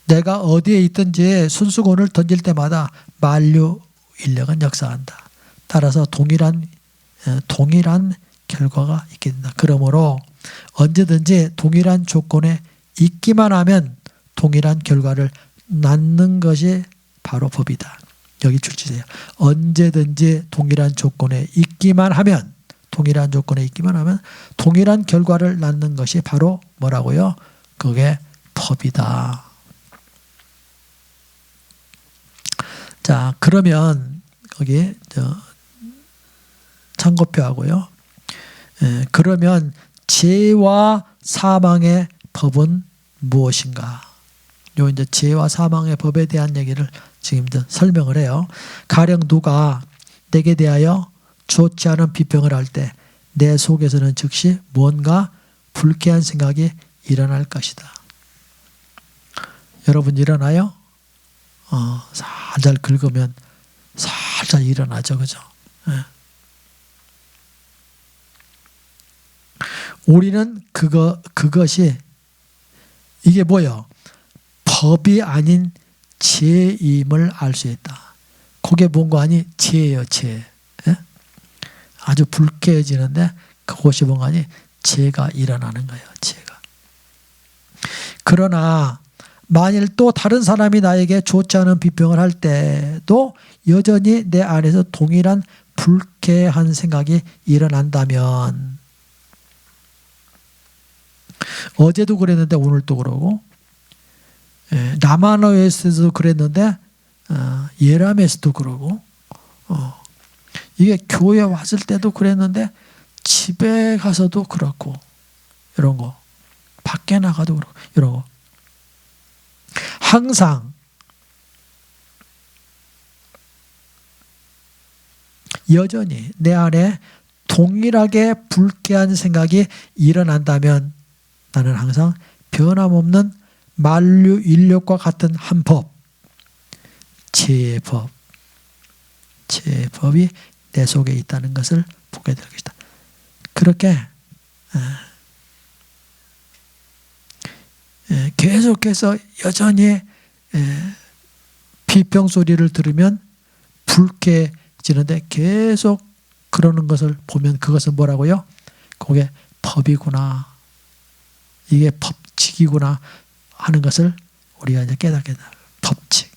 내가 어디에 있든지 손수건을 던질 때마다 만류인력은 역사한다. 따라서 동일한 결과가 있게 된다. 그러므로 언제든지 동일한 조건에 있기만 하면 동일한 결과를 낳는 것이 바로 법이다. 여기 줄치세요. 언제든지 동일한 조건에 있기만 하면 동일한 결과를 낳는 것이 바로 뭐라고요? 그게 법이다. 자, 그러면 거기 참고표하고요. 그러면 죄와 사망의 법은 무엇인가? 요 이제 죄와 사망의 법에 대한 얘기를 지금 설명을 해요. 가령 누가 내게 대하여 좋지 않은 비평을 할 때 내 속에서는 즉시 뭔가 불쾌한 생각이 일어날 것이다. 여러분 일어나요? 살살 긁으면 살살 일어나죠, 그죠? 네. 우리는 그것이 이게 뭐예요? 법이 아닌 죄임을 알 수 있다. 그게 뭔가 아니 죄예요, 죄. 예? 아주 불쾌해지는데 그것이 뭔가 아니 죄가 일어나는 거예요, 죄가. 그러나 만일 또 다른 사람이 나에게 좋지 않은 비평을 할 때도 여전히 내 안에서 동일한 불쾌한 생각이 일어난다면 어제도 그랬는데 오늘도 그러고 라마노에서도 그랬는데 예람에서도 그러고 이게 교회 왔을 때도 그랬는데 집에 가서도 그렇고 이런 거 밖에 나가도 그렇고 이런 거 항상 여전히 내 안에 동일하게 불쾌한 생각이 일어난다면 나는 항상 변함없는 만류인력과 같은 한 법, 죄의 법, 지혜의 법이 내 속에 있다는 것을 보게 될 것이다. 그렇게 계속해서 여전히 비평 소리를 들으면 불쾌해지는데 계속 그러는 것을 보면 그것은 뭐라고요? 그게 법이구나. 이게 법칙이구나 하는 것을 우리가 이제 깨닫게 된다. 법칙.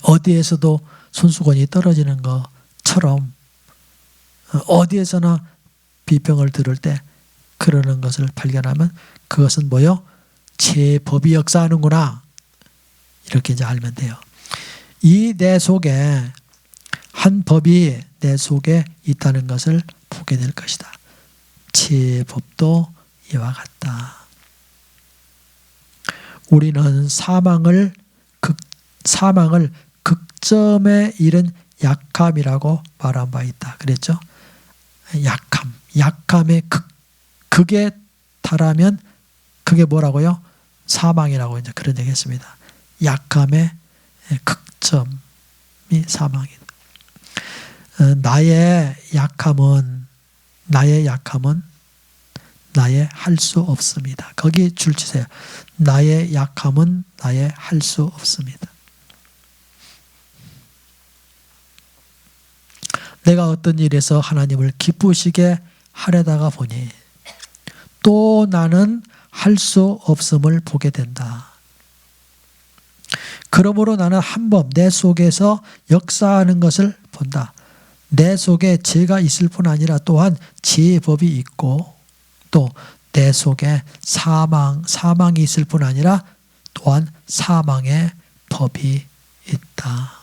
어디에서도 손수건이 떨어지는 것처럼 어디에서나 비평을 들을 때 그러는 것을 발견하면 그것은 뭐요? 제 법이 역사하는구나. 이렇게 이제 알면 돼요. 이 내 속에 한 법이 내 속에 있다는 것을 보게 될 것이다. 제 법도 이와 같다. 우리는 사망을 극점에 이른 약함이라고 말한 바 있다. 그랬죠? 약함의 극에 달하면 그게 뭐라고요? 사망이라고 이제 그런 얘기 했습니다. 약함의 극점이 사망이다. 나의 약함은 나의 할 수 없습니다. 거기 줄 치세요. 나의 약함은 나의 할 수 없습니다. 내가 어떤 일에서 하나님을 기쁘시게 하려다가 보니 또 나는 할 수 없음을 보게 된다. 그러므로 나는 한 번 내 속에서 역사하는 것을 본다. 내 속에 죄가 있을 뿐 아니라 또한 죄의 법이 있고 또 내 속에 사망이 있을 뿐 아니라 또한 사망의 법이 있다.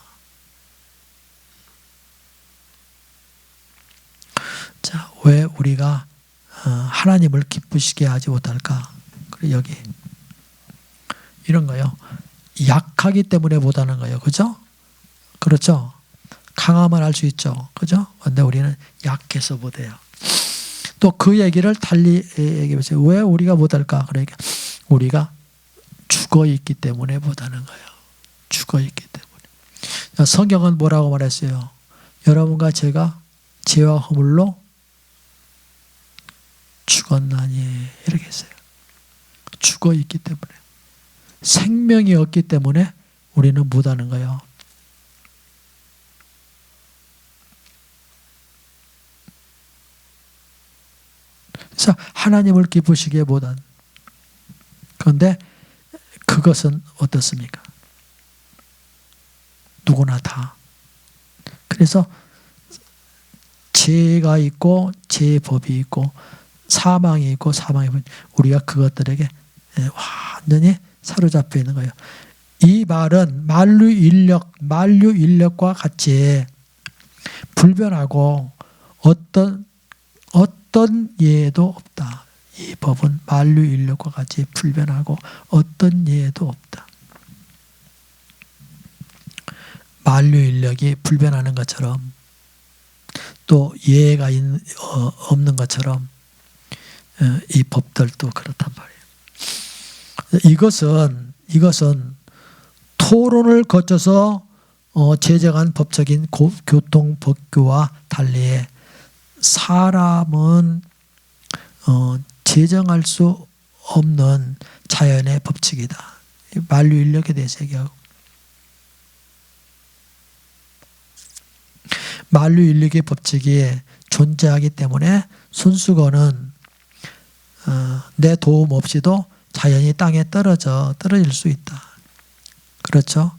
자, 왜 우리가 하나님을 기쁘시게 하지 못할까? 그리고 여기 이런 거요. 약하기 때문에 못하는 거예요. 그죠? 그렇죠? 강하면 할 수 있죠. 그죠? 근데 우리는 약해서 못해요. 또 그 얘기를 달리 얘기해보세요. 왜 우리가 못할까? 그러니까 우리가 죽어있기 때문에 못하는 거예요. 죽어있기 때문에. 성경은 뭐라고 말했어요? 여러분과 제가 죄와 허물로 죽었나니 이렇게 했어요. 죽어있기 때문에. 생명이 없기 때문에 우리는 못하는 거예요. 그래서 하나님을 기쁘시게 못한. 그런데 그것은 어떻습니까? 누구나 다. 그래서 죄가 있고 죄의 법이 있고 사망이 있고 사망의 법이 있고 우리가 그것들에게 완전히 사로잡혀 있는 거예요. 이 말은 만류인력과 같이 불변하고 어떤 예도 없다. 이 법은 만류인력과 같이 불변하고 어떤 예도 없다. 만류인력이 불변하는 것처럼 또 예가 없는 것처럼 이 법들도 그렇단 말이에요. 이것은 토론을 거쳐서 제정한 법적인 교통법규와 달리 사람은 제정할 수 없는 자연의 법칙이다. 만류인력에 대해서 얘기하고 만류인력의 법칙이 존재하기 때문에 손수건은 내 도움 없이도 자연히 땅에 떨어질 수 있다. 그렇죠?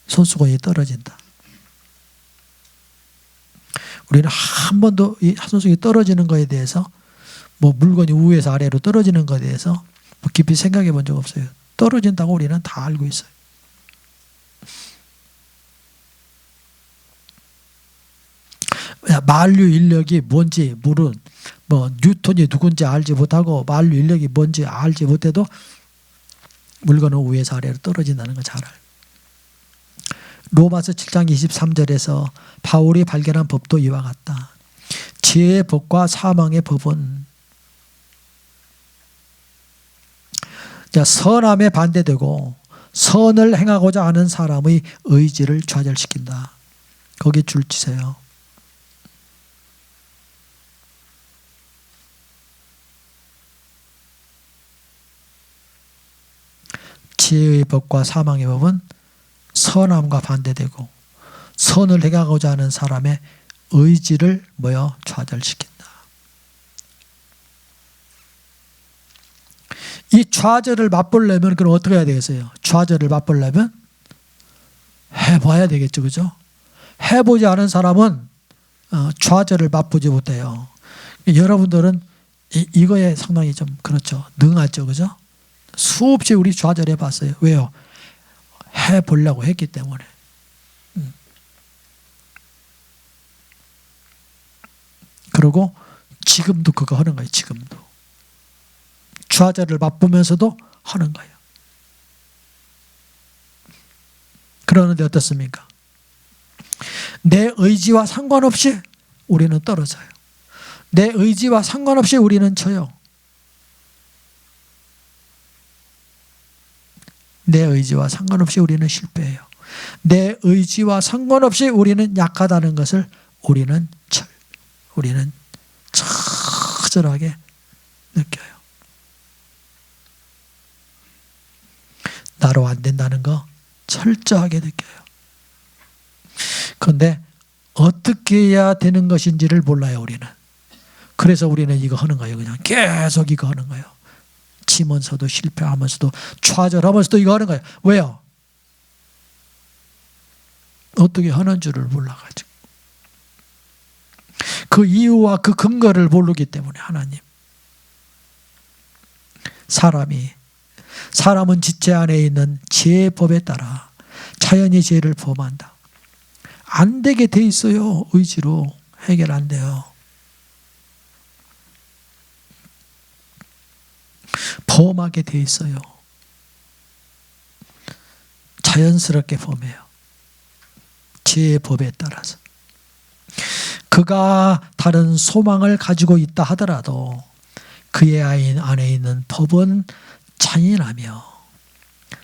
손수건이 떨어진다. 우리는 한 번도 이 손수건이 떨어지는 것에 대해서 뭐 물건이 위에서 아래로 떨어지는 것에 대해서 뭐 깊이 생각해 본 적 없어요. 떨어진다고 우리는 다 알고 있어요. 만류인력이 뭔지 뭐 뉴턴이 누군지 알지 못하고 만류인력이 뭔지 알지 못해도 물건은 위에서 아래로 떨어진다는 걸 잘 알고. 로마서 7장 23절에서 바울이 발견한 법도 이와 같다. 죄의 법과 사망의 법은 자, 선함에 반대되고 선을 행하고자 하는 사람의 의지를 좌절시킨다. 거기에 줄 치세요. 지혜의 법과 사망의 법은 선함과 반대되고 선을 행하고자 하는 사람의 의지를 좌절시킨다. 이 좌절을 맛보려면 그럼 어떻게 해야 되겠어요? 좌절을 맛보려면 해봐야 되겠죠. 그죠? 해보지 않은 사람은 좌절을 맛보지 못해요. 여러분들은 이거에 상당히 좀 그렇죠. 능하죠. 그죠? 수없이 우리 좌절해 봤어요. 왜요? 해보려고 했기 때문에. 그리고 지금도 그거 하는 거예요. 지금도. 좌절을 맛보면서도 하는 거예요. 그러는데 어떻습니까? 내 의지와 상관없이 우리는 떨어져요. 내 의지와 상관없이 우리는 져요. 내 의지와 상관없이 우리는 실패해요. 내 의지와 상관없이 우리는 약하다는 것을 우리는 처절하게 느껴요. 나로 안 된다는 거 철저하게 느껴요. 그런데 어떻게 해야 되는 것인지를 몰라요. 우리는. 그래서 우리는 이거 하는 거예요. 그냥 계속 이거 하는 거예요. 지면서도 실패하면서도 좌절하면서도 이거 하는 거예요. 왜요? 어떻게 하는 줄을 몰라가지고. 그 이유와 그 근거를 모르기 때문에 하나님. 사람은 지체 안에 있는 죄의 법에 따라 자연히 죄를 범한다. 안 되게 돼 있어요. 의지로 해결 안 돼요. 범하게 돼 있어요. 자연스럽게 범해요. 죄의 법에 따라서. 그가 다른 소망을 가지고 있다 하더라도 그의 안에 있는 법은 잔인하며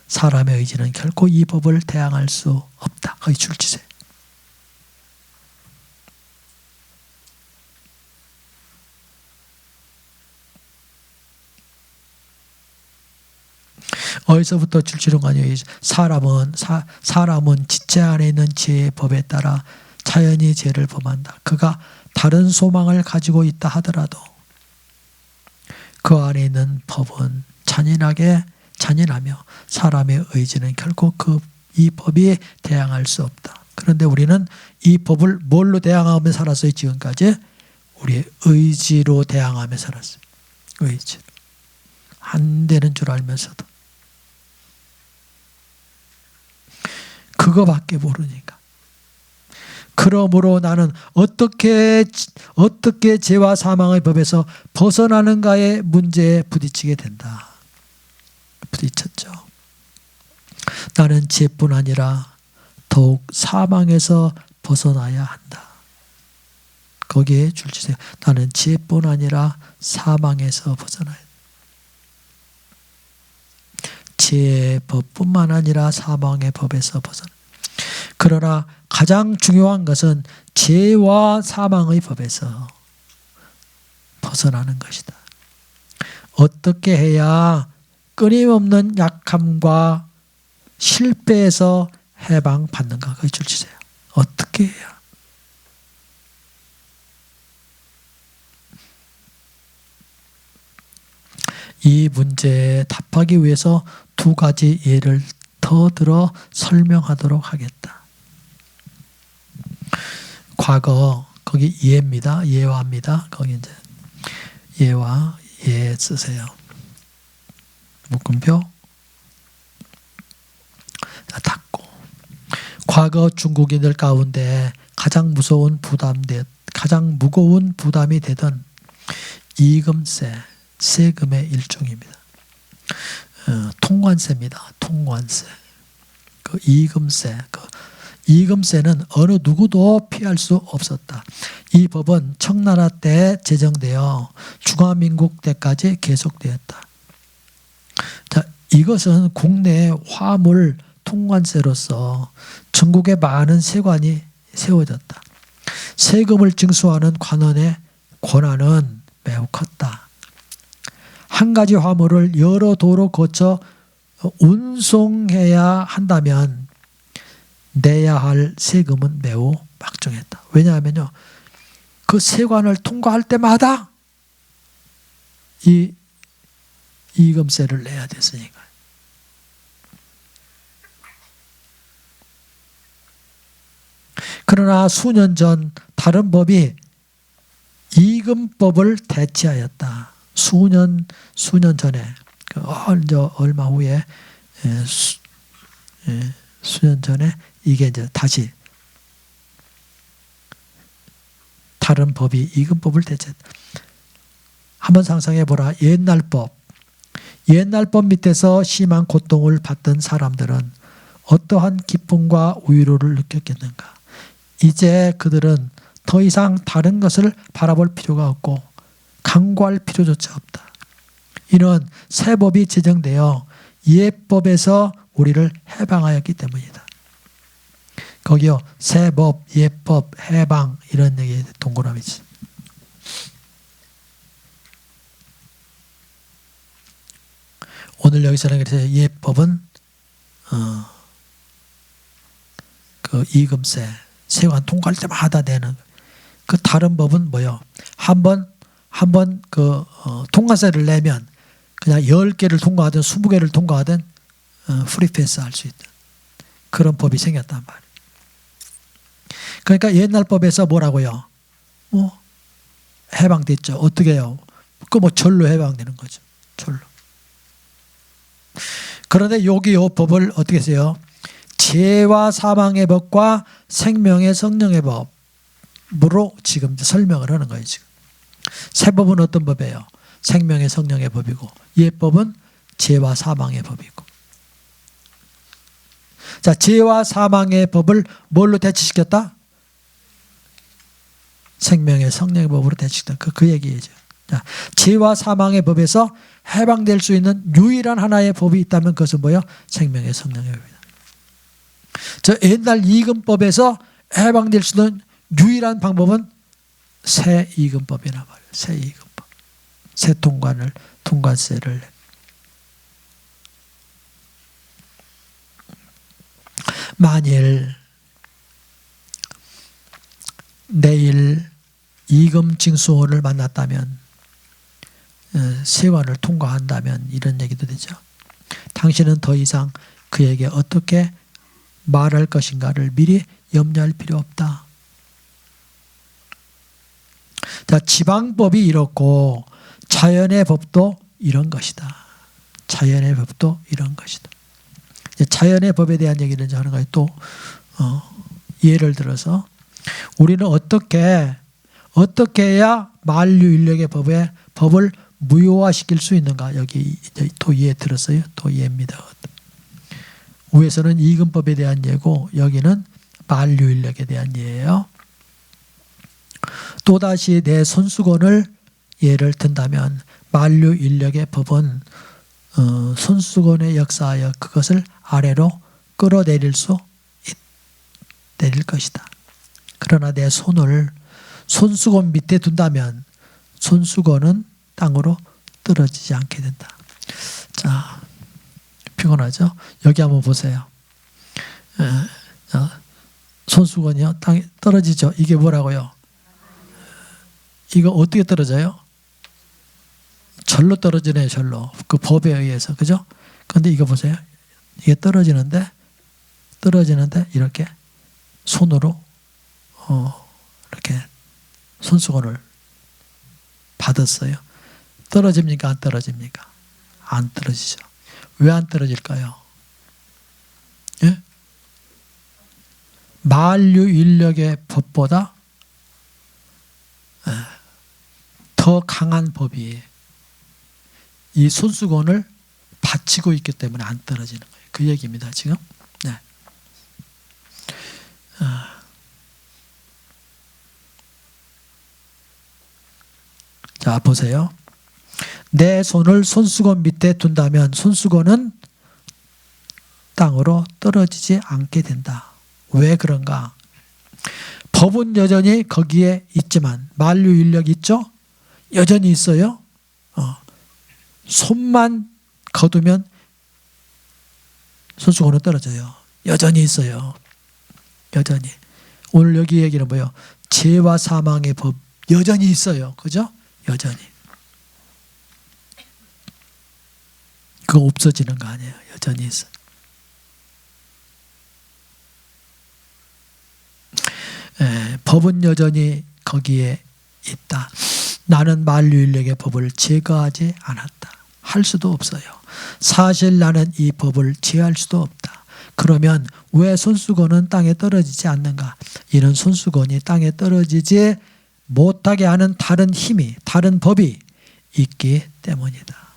사람의 의지는 결코 이 법을 대항할 수 없다. 거기 줄치세요. 어디서부터 줄치는 거 아니에요? 사람은 지체 안에 있는 죄의 법에 따라 자연히 죄를 범한다. 그가 다른 소망을 가지고 있다 하더라도 그 안에 있는 법은 잔인하며 사람의 의지는 결코 이 법이 대항할 수 없다. 그런데 우리는 이 법을 뭘로 대항하며 살았어요? 지금까지 우리의 의지로 대항하며 살았어요. 의지. 안 되는 줄 알면서도. 그거밖에 모르니까. 그러므로 나는 어떻게 죄와 사망의 법에서 벗어나는가의 문제에 부딪히게 된다. 부딪혔죠. 나는 죄뿐 아니라 더욱 사망에서 벗어나야 한다. 거기에 줄치세요. 나는 죄뿐 아니라 사망에서 벗어나야 한다. 죄의 법뿐만 아니라 사망의 법에서 벗어나. 그러나 가장 중요한 것은 죄와 사망의 법에서 벗어나는 것이다. 어떻게 해야 끊임없는 약함과 실패에서 해방받는가? 거기 줄치세요. 어떻게 해야? 이 문제에 답하기 위해서 두 가지 예를 더 들어 설명하도록 하겠다. 과거, 거기 예입니다. 예화입니다. 거기 이제 예화, 예 쓰세요. 묶음표. 자, 닫고. 과거 중국인들 가운데 가장 무거운 부담이 되던 이금세, 세금의 일종입니다. 통관세입니다. 통관세. 그 이금세. 이금세는 어느 누구도 피할 수 없었다. 이 법은 청나라 때 제정되어 중화민국 때까지 계속되었다. 자, 이것은 국내 화물 통관세로서 전국에 많은 세관이 세워졌다. 세금을 징수하는 관원의 권한은 매우 컸다. 한 가지 화물을 여러 도로 거쳐 운송해야 한다면 내야 할 세금은 매우 막중했다. 왜냐하면요, 그 세관을 통과할 때마다 이 이금세를 내야 됐으니까. 그러나 수년 전 다른 법이 이금법을 대체하였다. 수년 전에, 얼마 후에, 수년 전에 이게 이제 다시 다른 법이 이금법을 대체했다. 한번 상상해 보라. 옛날 법 밑에서 심한 고통을 받던 사람들은 어떠한 기쁨과 위로를 느꼈겠는가. 이제 그들은 더 이상 다른 것을 바라볼 필요가 없고 강구할 필요조차 없다. 이는 새 법이 제정되어 옛 법에서 우리를 해방하였기 때문이다. 거기요, 새 법, 옛 법, 해방 이런 얘기 동그라미지. 오늘 여기서는 그래서 옛 법은 그 이금세 세관 통과할 때마다 내는, 그 다른 법은 뭐요? 한번 그 통과세를 내면 그냥 10개를 통과하든 20개를 통과하든 프리패스 할 수 있다. 그런 법이 생겼단 말이에요. 그러니까 옛날 법에서 뭐라고요? 해방됐죠. 어떻게 해요? 그 절로 해방되는 거죠. 절로. 그런데 여기 이 법을 어떻게 써요? 죄와 사망의 법과 생명의 성령의 법으로 지금 설명을 하는 거예요. 지금 새 법은 어떤 법이에요? 생명의 성령의 법이고, 옛 법은 죄와 사망의 법이고. 자, 죄와 사망의 법을 뭘로 대체시켰다? 생명의 성령의 법으로 대체시켰다. 그 얘기죠. 자, 죄와 사망의 법에서 해방될 수 있는 유일한 하나의 법이 있다면 그것은 뭐예요? 생명의 성령의 법이다. 저 옛날 이금법에서 해방될 수 있는 유일한 방법은 새 이금법이란 말이에요. 새 이금법. 새 통관세를. 만일 내일 이금징수원을 만났다면, 세관을 통과한다면 이런 얘기도 되죠. 당신은 더 이상 그에게 어떻게 말할 것인가를 미리 염려할 필요 없다. 자, 지방법이 이렇고 자연의 법도 이런 것이다. 자연의 법도 이런 것이다. 자연의 법에 대한 얘기를 하는 거예요. 또 예를 들어서 우리는 어떻게 해야 만류인력의 법을 무효화시킬 수 있는가. 여기 또 예 들었어요. 또 예입니다. 위에서는 이금법에 대한 예고 여기는 만류인력에 대한 예예요. 또다시 내 손수건을 예를 든다면 만류인력의 법은 손수건에 역사하여 그것을 아래로 끌어내릴 내릴 것이다. 그러나 내 손을 손수건 밑에 둔다면 손수건은 땅으로 떨어지지 않게 된다. 자, 피곤하죠? 여기 한번 보세요. 손수건이요, 땅에 떨어지죠? 이게 뭐라고요? 이거 어떻게 떨어져요? 절로 떨어지네요, 절로. 그 법에 의해서, 그죠? 근데 이거 보세요. 이게 떨어지는데 이렇게 손으로 이렇게 손수건을 받았어요. 떨어집니까? 안 떨어집니까? 안 떨어지죠. 왜 안 떨어질까요? 예? 만류인력의 법보다 더 강한 법이 이 손수건을 받치고 있기 때문에 안 떨어지는 거예요. 그 얘기입니다. 지금. 네. 자, 보세요. 내 손을 손수건 밑에 둔다면 손수건은 떨어지지 않게 된다. 왜 그런가? 법은 여전히 거기에 있지만 만류인력 있죠? 여전히 있어요. 손만 거두면 손수건은 떨어져요. 여전히 있어요. 여전히. 오늘 여기 얘기는 뭐예요? 죄와 사망의 법 여전히 있어요. 그죠? 여전히. 그거 없어지는 거 아니에요. 여전히 있어요. 법은 여전히 거기에 있다. 나는 만류인력의 법을 제거하지 않았다. 할 수도 없어요. 사실 나는 이 법을 제할 수도 없다. 그러면 왜 손수건은 땅에 떨어지지 않는가? 이는 손수건이 땅에 떨어지지 못하게 하는 다른 힘이, 다른 법이 있기 때문이다.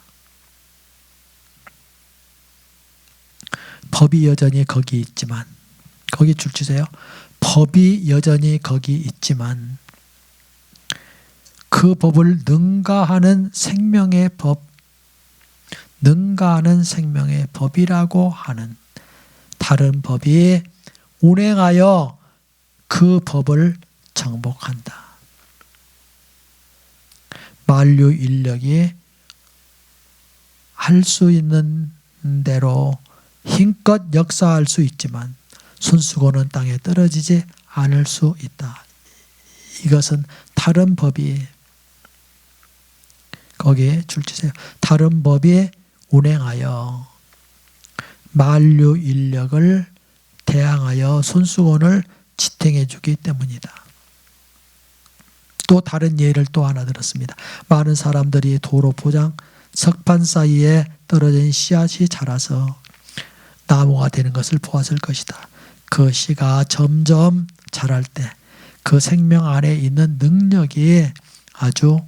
법이 여전히 거기 있지만, 거기 줄 치세요. 법이 여전히 거기 있지만 그 법을 능가하는 생명의 법, 능가하는 생명의 법이라고 하는 다른 법이 운행하여 그 법을 정복한다. 만류인력이 할 수 있는 대로 힘껏 역사할 수 있지만 손수건은 땅에 떨어지지 않을 수 있다. 이것은 다른 법이, 거기에 줄치세요. 다른 법이 운행하여 만류인력을 대항하여 손수건을 지탱해 주기 때문이다. 또 다른 예를 또 하나 들었습니다. 많은 사람들이 도로 포장 석판 사이에 떨어진 씨앗이 자라서 나무가 되는 것을 보았을 것이다. 그 씨가 점점 자랄 때 그 생명 안에 있는 능력이 아주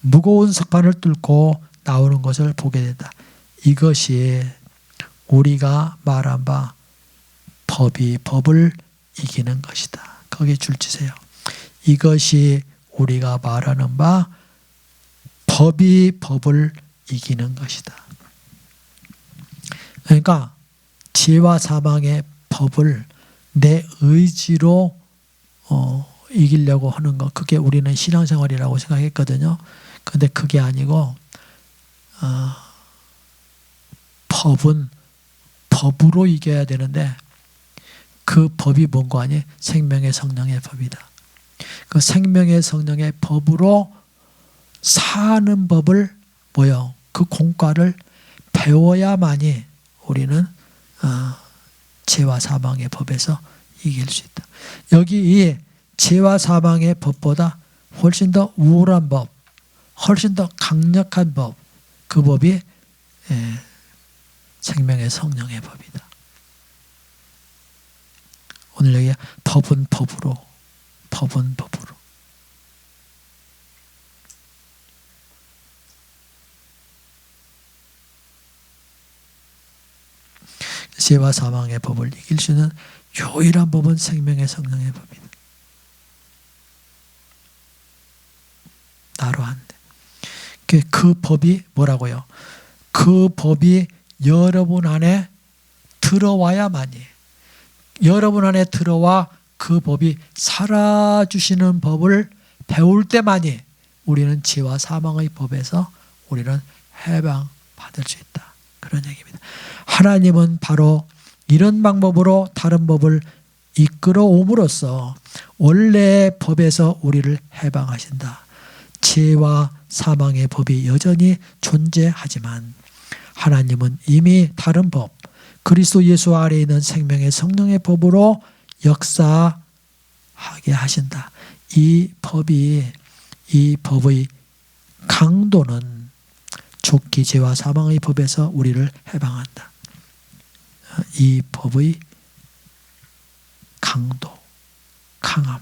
무거운 석판을 뚫고 나오는 것을 보게 된다. 이것이 우리가 말한 바 법이 법을 이기는 것이다. 거기에 줄치세요. 이것이 우리가 말하는 바 법이 법을 이기는 것이다. 그러니까 죄와 사망의 법을 내 의지로 이기려고 하는 것, 그게 우리는 신앙생활이라고 생각했거든요. 근데 그게 아니고 법은 법으로 이겨야 되는데 그 법이 뭔가 아니? 생명의 성령의 법이다. 그 생명의 성령의 법으로 사는 법을 뭐요? 그 공과를 배워야만이 우리는 죄와 사망의 법에서 이길 수 있다. 여기 이 죄와 사망의 법보다 훨씬 더 우월한 법, 훨씬 더 강력한 법, 그 법이 생명의 성령의 법이다. 오늘 여기 법은 법으로, 법은 법으로. 죄와 사망의 법을 이길 수 있는 유일한 법은 생명의 성령의 법이다. 나로 한데. 그 법이 뭐라고요? 그 법이 여러분 안에 들어와야만이, 여러분 안에 들어와 그 법이 살아주시는 법을 배울 때만이 우리는 죄와 사망의 법에서 우리는 해방받을 수 있다. 그런 얘기입니다. 하나님은 바로 이런 방법으로 다른 법을 이끌어 옴으로써 원래의 법에서 우리를 해방하신다. 죄와 사망의 법이 여전히 존재하지만 하나님은 이미 다른 법, 그리스도 예수 아래에 있는 생명의 성령의 법으로 역사하게 하신다. 이 법의 강도는 족기 죄와 사망의 법에서 우리를 해방한다. 이 법의 강도, 강함,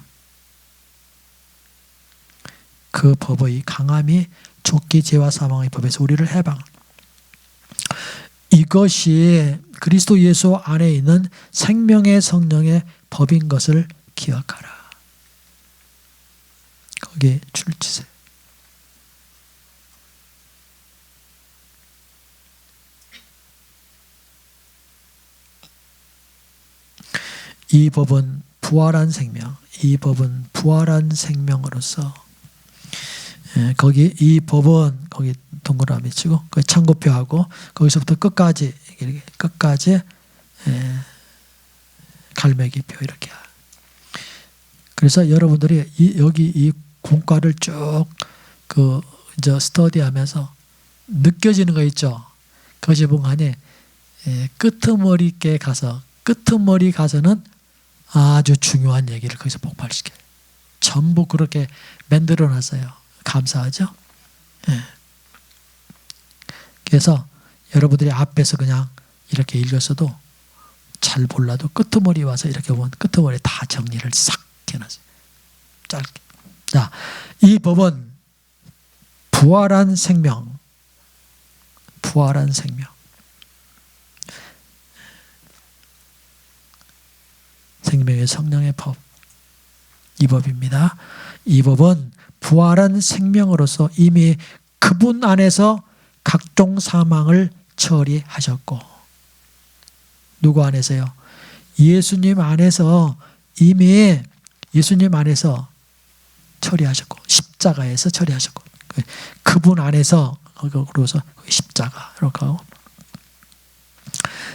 그 법의 강함이 족기 죄와 사망의 법에서 우리를 해방. 이것이 그리스도 예수 안에 있는 생명의 성령의 법인 것을 기억하라. 거기에 줄치세요. 이 법은 부활한 생명, 이 법은 부활한 생명으로서 거기 이 법은 거기 동그라미 치고 그 참고표하고 거기서부터 끝까지 갈매기표 이렇게. 그래서 여러분들이 여기 이 공과를 쭉 스터디하면서 느껴지는 거 있죠. 그것이 뭔가니 끄트머리께 가서는 아주 중요한 얘기를 거기서 폭발시켜요. 전부 그렇게 만들어 놨어요. 감사하죠? 그래서 여러분들이 앞에서 그냥 이렇게 읽었어도 잘 몰라도 끄트머리 와서 이렇게 보면 끄트머리 다 정리를 싹 해놨어요. 짧게. 자, 이 법은 부활한 생명. 생명의 성령의 법. 이 법입니다. 이 법은 부활한 생명으로서 이미 그분 안에서 각종 사망을 처리하셨고, 누구 안에서요? 예수님 안에서 이미 처리하셨고, 십자가에서 처리하셨고, 그분 안에서 그래서 십자가 이렇게 하고,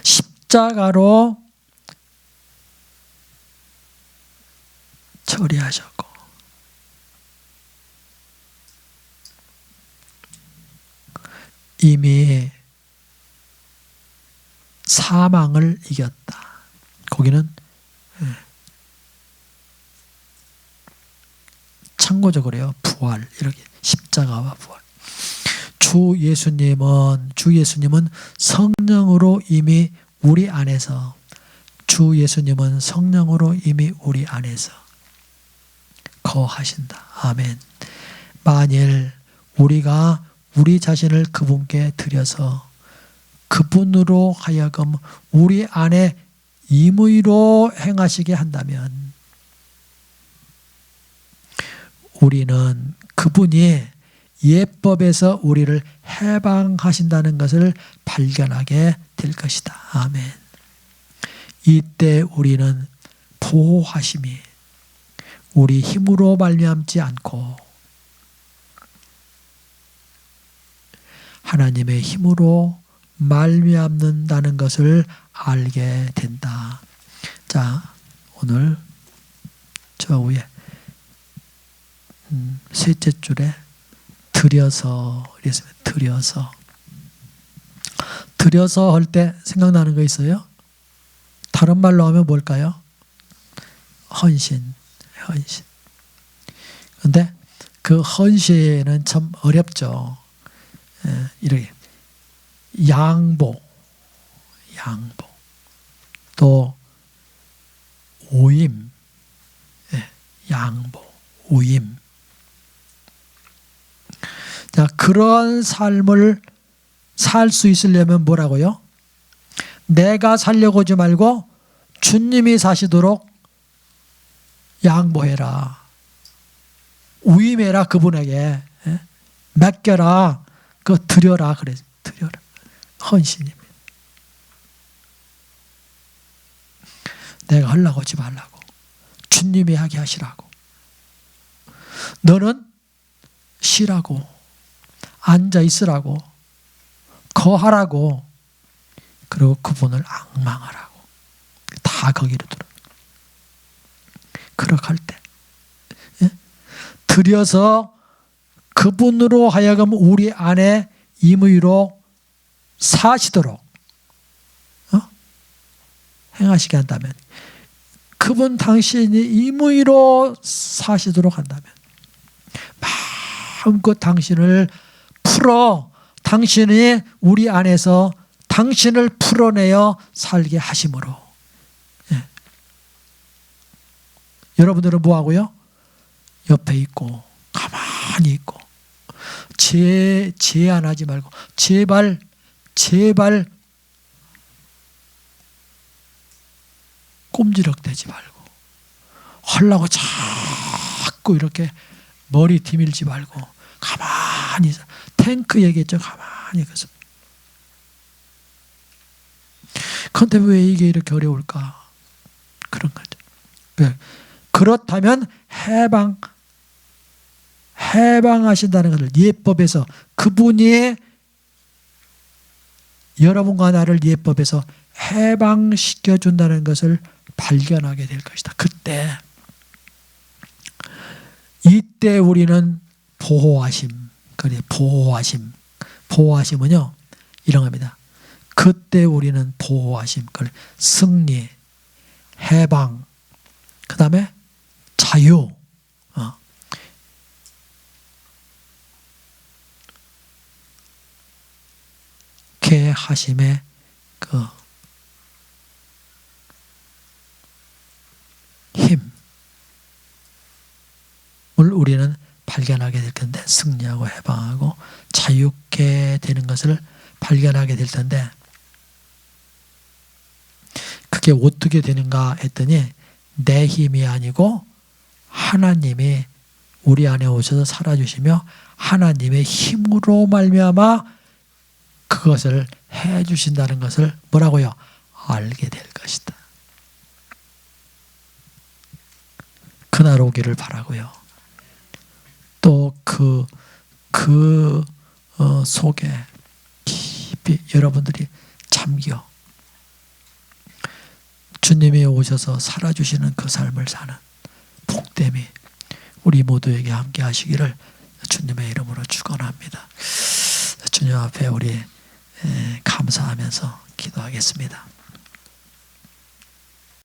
십자가로 처리하셨고, 이미 사망을 이겼다. 거기는 참고적으로요, 부활, 이렇게 십자가와 부활. 주 예수님은 성령으로 이미 우리 안에서, 거하신다. 아멘. 만일 우리가 우리 자신을 그분께 드려서 그분으로 하여금 우리 안에 임의로 행하시게 한다면, 우리는 그분이 예법에서 우리를 해방하신다는 것을 발견하게 될 것이다. 아멘. 이때 우리는 보호하심이 우리 힘으로 말미암지 않고 하나님의 힘으로 말미암는다는 것을 알게 된다. 자, 오늘 저 위에 셋째 줄에 들여서 이랬으면 들여서 할 때 생각나는 거 있어요? 다른 말로 하면 뭘까요? 헌신. 근데 그 헌신은 참 어렵죠. 이렇게 양보, 또 우임, 양보, 우임. 자, 그런 삶을 살 수 있으려면 뭐라고요? 내가 살려고 하지 말고 주님이 사시도록 양보해라. 우임해라. 그분에게 맡겨라. 그거 드려라. 그래, 드려라. 헌신입니다. 내가 하려고 하지 말라고. 주님이 하게 하시라고. 너는 쉬라고, 앉아 있으라고, 거하라고, 그리고 그분을 앙망하라고. 다 거기로 들어. 그렇게 할 때 들여서 그분으로 하여금 우리 안에 임의로 사시도록 행하시게 한다면, 그분 당신이 임의로 사시도록 한다면, 마음껏 당신을 풀어, 당신이 우리 안에서 당신을 풀어내어 살게 하심으로. 여러분들은 뭐하고요? 옆에 있고 가만히 있고 제안하지 말고 제발 꼼지락대지 말고, 하려고 자꾸 이렇게 머리 디밀지 말고 가만히 있어. 탱크 얘기했죠. 가만히 있어. 그런데 왜 이게 이렇게 어려울까? 그런 거죠. 그렇다면 해방하신다는 것을 예법에서 그분이 여러분과 나를 예법에서 해방시켜 준다는 것을 발견하게 될 것이다. 이때 우리는 보호하심, 그래 보호하심은요 이런 겁니다. 그때 우리는 보호하심, 그래 승리, 해방, 그 다음에 자유, 하심의 그 힘을 우리는 발견하게 될 텐데, 승리하고 해방하고 자유케 되는 것을 발견하게 될 텐데, 그게 어떻게 되는가 했더니 내 힘이 아니고 하나님이 우리 안에 오셔서 살아주시며 하나님의 힘으로 말미암아 그것을 해주신다는 것을 뭐라고요? 알게 될 것이다. 그날 오기를 바라고요. 또 그 속에 깊이 여러분들이 잠겨 주님이 오셔서 살아주시는 그 삶을 사는 복됨이 우리 모두에게 함께 하시기를 주님의 이름으로 축원합니다. 주님 앞에 우리 감사하면서 기도하겠습니다.